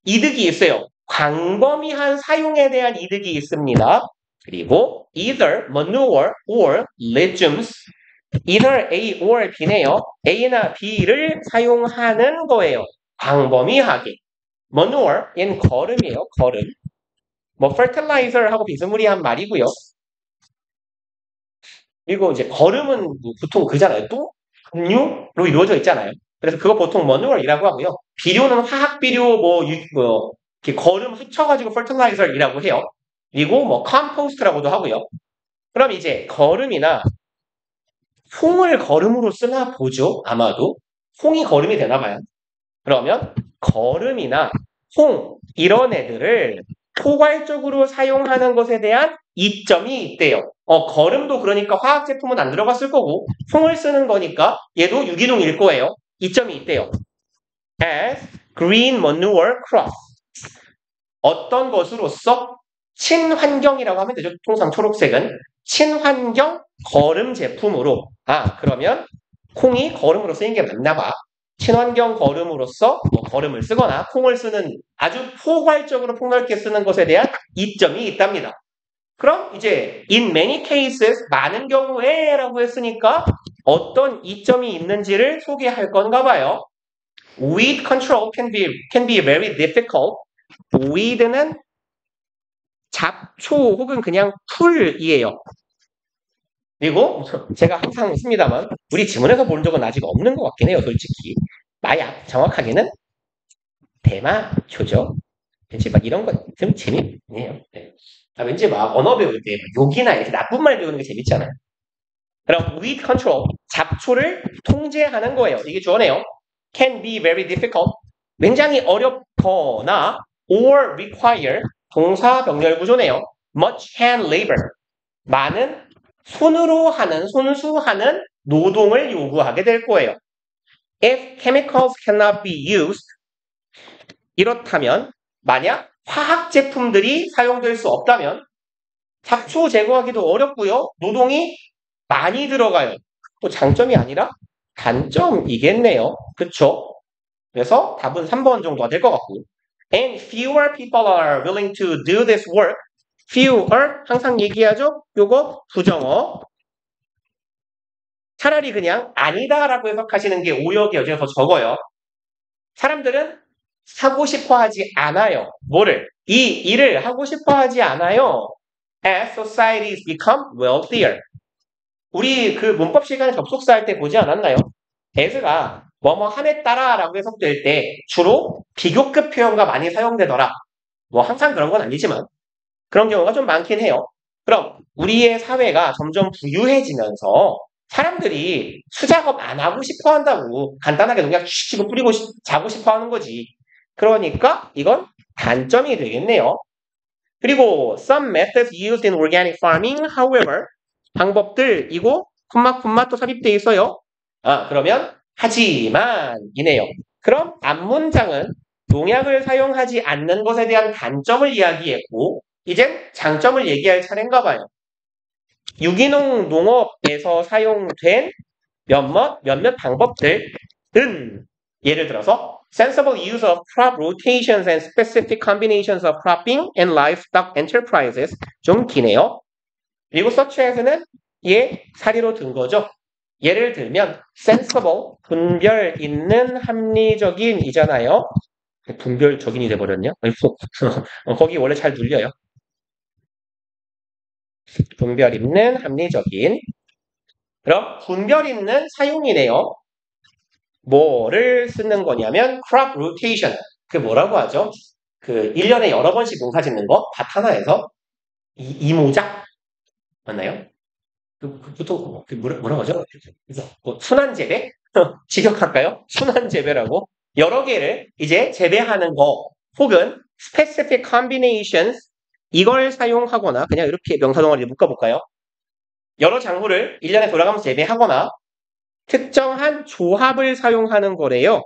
이득이 있어요. 광범위한 사용에 대한 이득이 있습니다. 그리고 either manure or legumes, either A or B네요. A나 B를 사용하는 거예요. 광범위하게. manure인 거름이에요. 거름. 뭐 fertilizer하고 비스무리한 말이고요. 그리고 이제 거름은 보통 그잖아요. 또 분유로 이루어져 있잖아요. 그래서 그거 보통 manure이라고 하고요. 비료는 화학 비료 이렇게 거름 합쳐가지고 fertilizer이라고 해요. 그리고 뭐 컴포스트라고도 하고요. 그럼 이제 걸음이나 홍을 걸음으로 쓰나 보죠. 아마도. 홍이 걸음이 되나 봐요. 그러면 걸음이나 홍 이런 애들을 포괄적으로 사용하는 것에 대한 이점이 있대요. 걸음도 그러니까 화학 제품은 안 들어갔을 거고 홍을 쓰는 거니까 얘도 유기농일 거예요. 이점이 있대요. As green manure crops. 어떤 것으로서 친환경이라고 하면 되죠. 통상 초록색은 친환경 거름 제품으로. 그러면 콩이 거름으로 쓰인 게 맞나 봐. 친환경 거름으로서 거름을 쓰거나 콩을 쓰는 아주 포괄적으로 폭넓게 쓰는 것에 대한 이점이 있답니다. 그럼 이제 in many cases 많은 경우에 라고 했으니까 어떤 이점이 있는지를 소개할 건가 봐요. Weed control can be very difficult. weed는 잡초 혹은 그냥 풀이에요. 그리고 제가 항상 씁니다만 우리 지문에서 본 적은 아직 없는 것 같긴 해요. 솔직히. 마약 정확하게는 대마초죠. 왠지 막 이런 거 좀 재밌네요. 네. 왠지 막 언어 배울 때 욕이나 이렇게 나쁜 말 배우는 게 재밌잖아요. 그럼 weed control, 잡초를 통제하는 거예요. 이게 주어네요. Can be very difficult. 굉장히 어렵거나 or require, 동사 병렬 구조네요. Much hand labor. 많은 손으로 하는, 손수하는 노동을 요구하게 될 거예요. If chemicals cannot be used, 이렇다면 만약 화학 제품들이 사용될 수 없다면 잡초 제거하기도 어렵고요. 노동이 많이 들어가요. 또 장점이 아니라 단점이겠네요. 그쵸? 그래서 답은 3번 정도가 될 것 같고. And fewer people are willing to do this work. fewer 항상 얘기하죠? 요거 부정어. 차라리 그냥 아니다라고 해석하시는 게 오역이에요. 제가 더 적어요. 사람들은 하고 싶어 하지 않아요. 뭐를? 이 일을 하고 싶어 하지 않아요. As societies become wealthier. 우리 그 문법 시간에 접속사 할 때 보지 않았나요? as가 뭐뭐 함에 따라라고 해석될 때 주로 비교급 표현과 많이 사용되더라. 뭐 항상 그런 건 아니지만 그런 경우가 좀 많긴 해요. 그럼 우리의 사회가 점점 부유해지면서 사람들이 수작업 안 하고 싶어 한다고 간단하게 농약 치고 뿌리고 자고 싶어 하는 거지. 그러니까 이건 단점이 되겠네요. 그리고 some methods used in organic farming, however, 방법들이고 콤마 또 삽입되어 있어요. 그러면 하지만 이네요. 그럼 앞문장은 농약을 사용하지 않는 것에 대한 단점을 이야기했고 이젠 장점을 얘기할 차례인가 봐요. 유기농 농업에서 사용된 몇몇 방법들은 예를 들어서 sensible use of crop rotations and specific combinations of cropping and livestock enterprises 좀 기네요. 그리고 such as는 사례로 든 거죠. 예를 들면 sensible, 분별 있는 합리적인 이잖아요. 분별적인이 돼버렸냐? 거기 원래 잘 눌려요. 분별 있는 합리적인. 그럼 분별 있는 사용이네요. 뭐를 쓰는 거냐면 crop rotation. 그 뭐라고 하죠? 그 1년에 여러 번씩 농사 짓는 거? 밭 하나에서 이모작? 맞나요? 보통 뭐라고 하죠? 그래서 순환 재배? 직역할까요? 순환 재배라고 여러 개를 이제 재배하는 거 혹은 specific combinations 이걸 사용하거나 그냥 이렇게 명사동아리 묶어볼까요? 여러 작물을 1년에 돌아가면서 재배하거나 특정한 조합을 사용하는 거래요.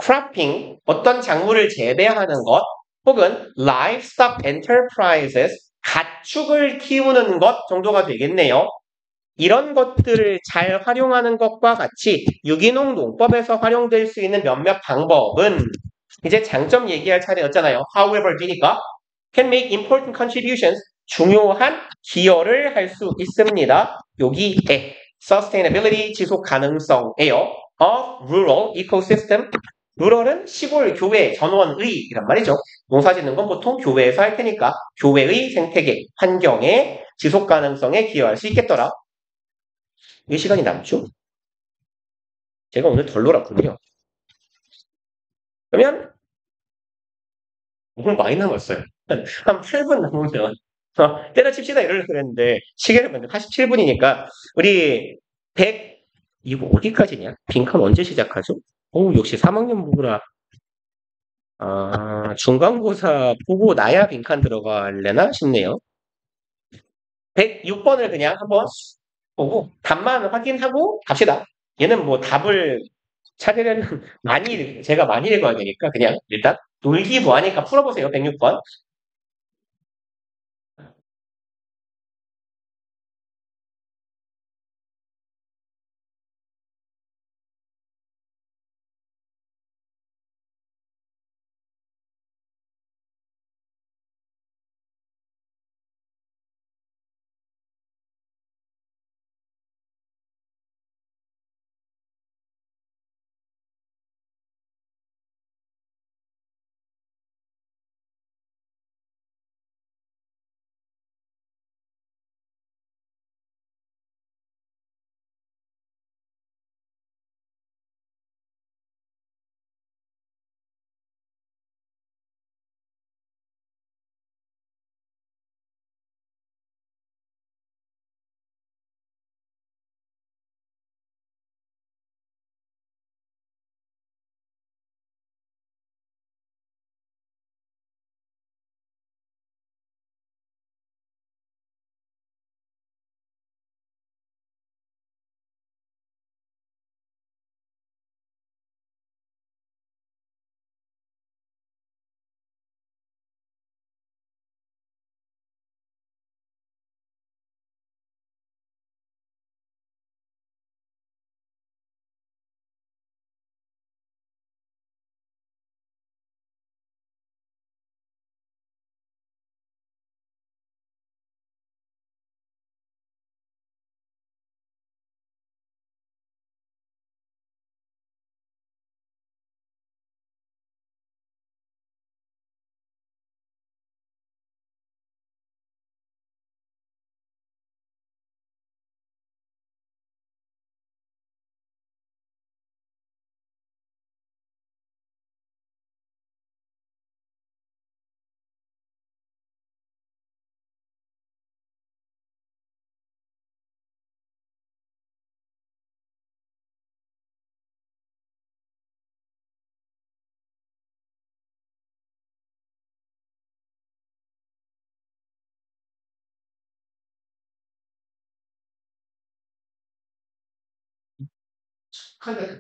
cropping 어떤 작물을 재배하는 것 혹은 livestock enterprises 가축을 키우는 것 정도가 되겠네요. 이런 것들을 잘 활용하는 것과 같이 유기농 농법에서 활용될 수 있는 몇몇 방법은 이제 장점 얘기할 차례였잖아요. however 되니까 can make important contributions 중요한 기여를 할 수 있습니다. 여기에 sustainability 지속 가능성이에요. of rural ecosystem rural은 시골 교회 전원의 이란 말이죠. 농사 짓는 건 보통 교회에서 할 테니까 교회의 생태계 환경에 지속 가능성에 기여할 수 있겠더라. 이 시간이 남죠? 제가 오늘 덜 놀았군요. 그러면 너무 많이 남았어요. 한 8분 남으면 때려칩시다 이러려고 그랬는데 시계를 봤는데 87분이니까 우리 100 이거 어디까지냐? 빈칸 언제 시작하죠? 역시 3학년 부구라. 중간고사 보고 나야 빈칸 들어갈래나 싶네요. 106번을 그냥 한번 보고 답만 확인하고 갑시다. 얘는 뭐 답을 찾으려면 제가 많이 읽어야 되니까 그냥 일단 놀기 뭐 하니까 풀어보세요. 106번.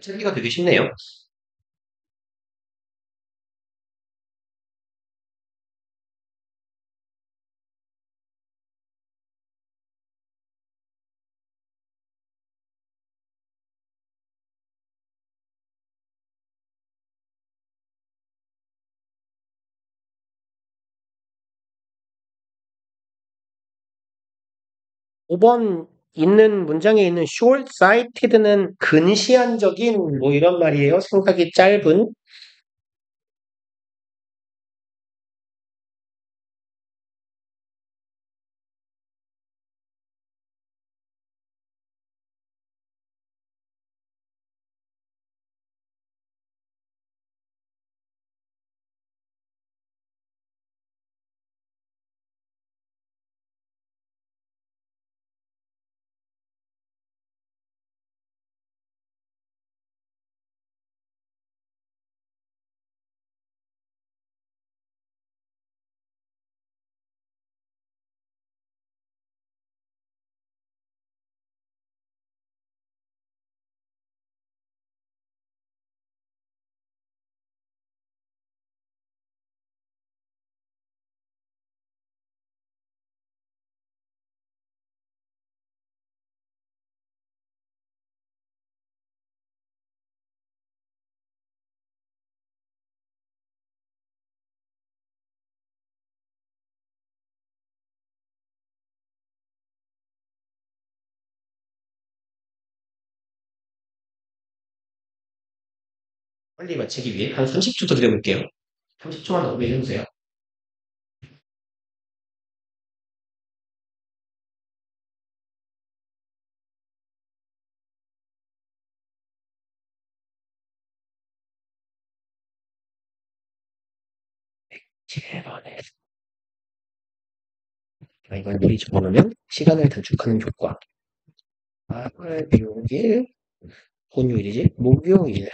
찾기가 되게 쉽네요. 오 번 있는 문장에 있는 short-sighted는 근시안적인 뭐 이런 말이에요. 생각이 짧은. 빨리 맞히기 위해 한 30초 더 드려볼게요. 30초만 더 준비해주세요. 제발에 이건 미리 적어놓으면 시간을 단축하는 효과. 8월 6일, 본요일이지? 목요일.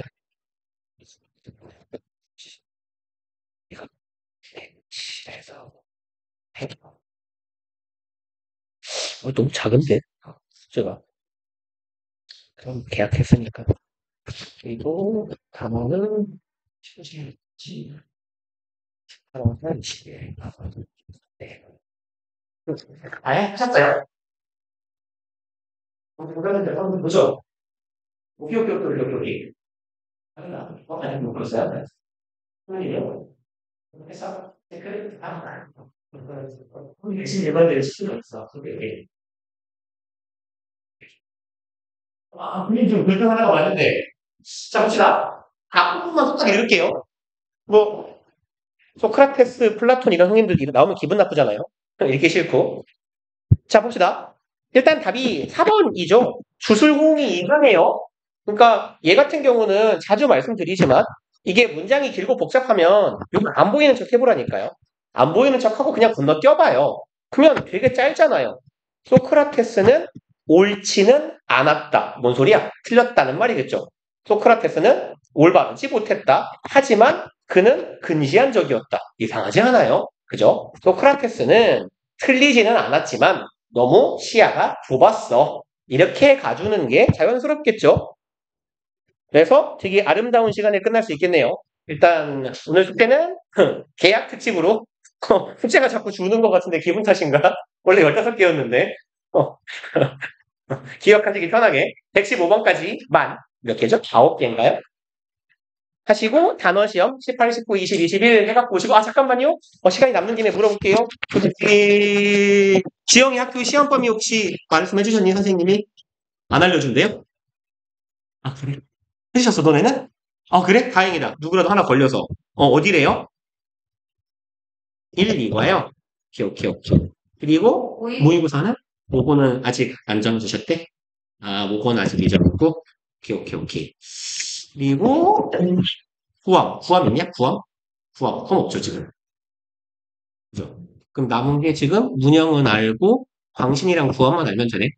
이거 107에서 100. 너무 작은데? 숫자가. 그럼 계약했으니까. 그리고 단어는 8월 10일. 네. 아예 하셨어요? 그러는데 한번 보죠. 오케이, 오케이, 오케이, 오케이, 오케이. 아니, 뭐, 그랬어요? 그러니요. 해서, 댓글, 지금 일반대로 시키고 있어. 그게. 분명히 좀 불편하다고 하는데. 자, 봅시다. 앞부분만 살짝 읽을게요. 뭐, 소크라테스, 플라톤 이런 형님들 나오면 기분 나쁘잖아요. 읽기 싫고. 자, 봅시다. 일단 답이 4번이죠. 주술공이 이상해요. 그러니까 얘 같은 경우는 자주 말씀드리지만 이게 문장이 길고 복잡하면 이거 안 보이는 척 해보라니까요. 안 보이는 척하고 그냥 건너뛰어봐요. 그러면 되게 짧잖아요. 소크라테스는 옳지는 않았다. 뭔 소리야? 틀렸다는 말이겠죠. 소크라테스는 올바르지 못했다. 하지만 그는 근시한 적이었다. 이상하지 않아요? 그죠? 소크라테스는 틀리지는 않았지만 너무 시야가 좁았어. 이렇게 가주는 게 자연스럽겠죠? 그래서 되게 아름다운 시간에 끝날 수 있겠네요. 일단 오늘 숙제는 계약 특집으로 숙제가 자꾸 주는 것 같은데 기분 탓인가? 원래 15개였는데 기억하시기 편하게 115번까지 만 몇 개죠? 9개인가요? 하시고 단어 시험 18, 19, 20, 21 해갖고 오시고 잠깐만요. 시간이 남는 김에 물어볼게요. 지영이 학교 시험범위 혹시 말씀해 주셨니 선생님이? 안 알려준대요? 그래? 해주셨어 너네는? 그래? 다행이다. 누구라도 하나 걸려서. 어디래요? 1, 2과요? 오케이, 오케이, 오케이. 그리고 모의고사는? 모고는 아직 안 정해주셨대? 모고는 아직 잊어먹고. 오케이, 오케이, 오케이. 그리고 구함 있냐? 구함 없죠 지금. 그죠? 그럼 남은 게 지금 문영은 알고 광신이랑 구함만 알면 되네.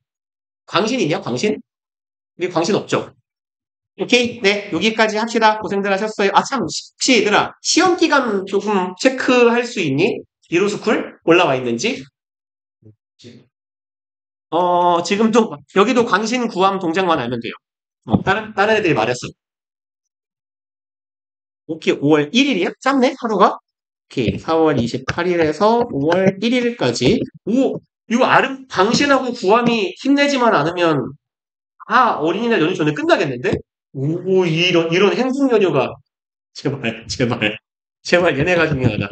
광신 있냐? 광신? 우리 광신 없죠? 오케이, 네, 여기까지 합시다. 고생들 하셨어요. 참, 혹시 얘들아, 시험 기간 조금 체크할 수 있니? 이로스쿨 올라와 있는지? 지금도, 여기도 광신 구함 동작만 알면 돼요. 다른 애들이 말했어. 오케이, 5월 1일이야? 짧네, 하루가? 오케이, 4월 28일에서 5월 1일까지. 이거 광신하고 구함이 힘내지만 않으면, 어린이날 연휴 전에 끝나겠는데? 이런 행복 연휴가 제발, 제발, 제발 얘네가 중요하다.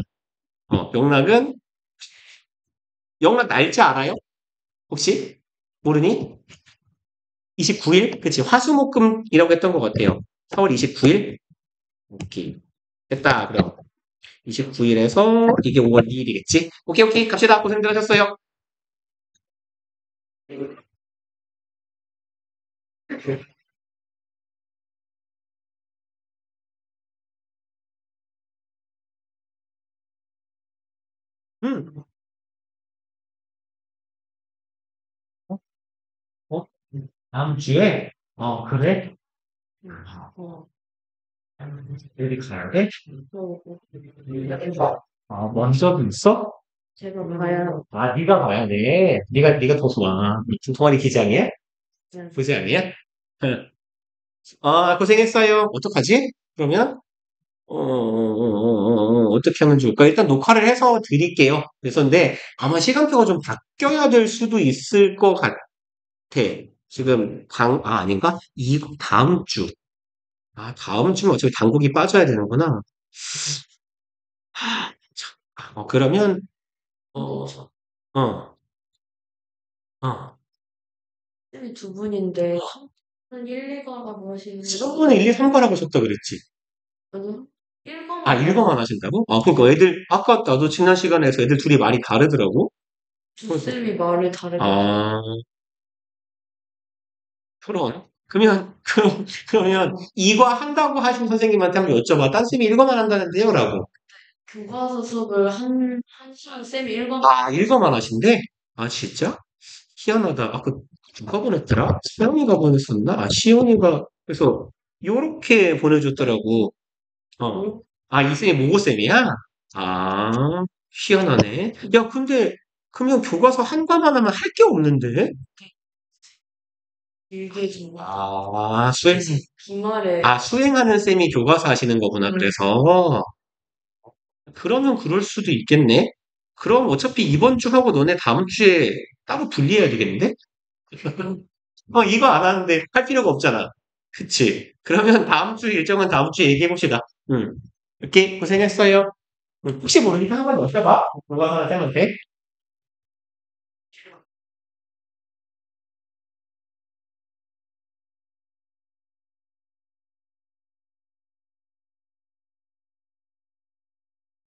영락은, 영락 날짜 알아요? 혹시? 모르니? 29일? 그치, 화수목금이라고 했던 것 같아요. 4월 29일? 오케이. 됐다, 그럼. 29일에서 이게 5월 2일이겠지? 오케이, 오케이, 갑시다. 고생들 하셨어요. 음, 어? 어? 다음 주에? 그래? 어, 여기 가야 돼? 먼저도 있어? 제가 봐요. 네가 가야 돼. 네가 더 좋아. 무슨 동아리 기장이야? 네. 부장이야? 응. 고생했어요. 어떡하지? 그러면, 어떻게 하면 좋을까? 일단 녹화를 해서 드릴게요. 근데 아마 시간표가 좀 바뀌어야 될 수도 있을 것 같아. 지금, 아닌가? 다음 주. 다음 주면 어차피 당국이 빠져야 되는구나. 참. 그러면, 어, 어, 어. 쌤이 두 분인데, 한 1, 2과라고 하시는 지난번에 1, 2, 3과라고 하셨다 그랬지. 아니요? 1과만 1과만 하신다고? 그러니까 아까 나도 지난 시간에서 애들 둘이 말이 다르더라고. 두 쌤이 말을 다르게 하셔. 아, 그러면 2과 한다고 하신 선생님한테 한번 여쭤봐. 딴 쌤이 1과만 한다는데요? 라고. 교과서 수업을 한 시간 쌤이 1과만 1과만 하신대? 아, 진짜? 희한하다. 아, 누가 보냈더라? 서영이가 보냈었나? 아, 시영이가, 그래서, 요렇게 보내줬더라고. 어. 아, 이승이 모고쌤이야? 아, 희한하네. 야, 근데, 그러면 교과서 한 과만 하면 할 게 없는데? 길게 좀 아, 주말에 수행하는 쌤이 교과서 하시는 거구나, 그래서. 그러면 그럴 수도 있겠네? 그럼 어차피 이번 주 하고 너네 다음 주에 따로 분리해야 되겠는데? 이거 안 하는데 할 필요가 없잖아. 그치? 그러면 다음 주 일정은 다음 주에 얘기해 봅시다. 이렇게 고생했어요. 혹시 모르니까 한번 더 써봐. 교과서 하나 쌤한테.